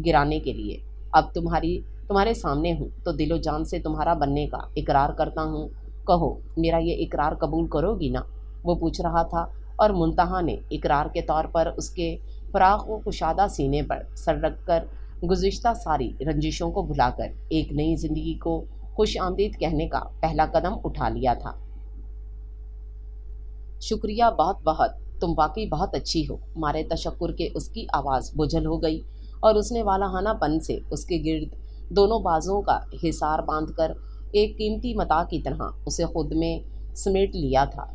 گرانے کے لیے۔ اب تمہارے سامنے ہوں تو دل و جان سے تمہارا بننے کا اقرار کرتا ہوں۔ کہو، میرا یہ اقرار قبول کرو گی نا؟ وہ پوچھ رہا تھا، اور منتہا نے اقرار کے طور پر اس کے فراخ و کشادہ سینے پر سر رکھ کر گزشتہ ساری رنجشوں کو بھلا کر ایک نئی زندگی کو خوش آمدید کہنے کا پہلا قدم اٹھا لیا تھا۔ شکریہ، بہت بہت، تم واقعی بہت اچھی ہو۔ مارے تشکر کے اس کی آواز بجھل ہو گئی اور اس نے والہانہ پن سے اس کے گرد دونوں بازوؤں کا حصار باندھ کر ایک قیمتی متاع کی طرح اسے خود میں سمیٹ لیا تھا۔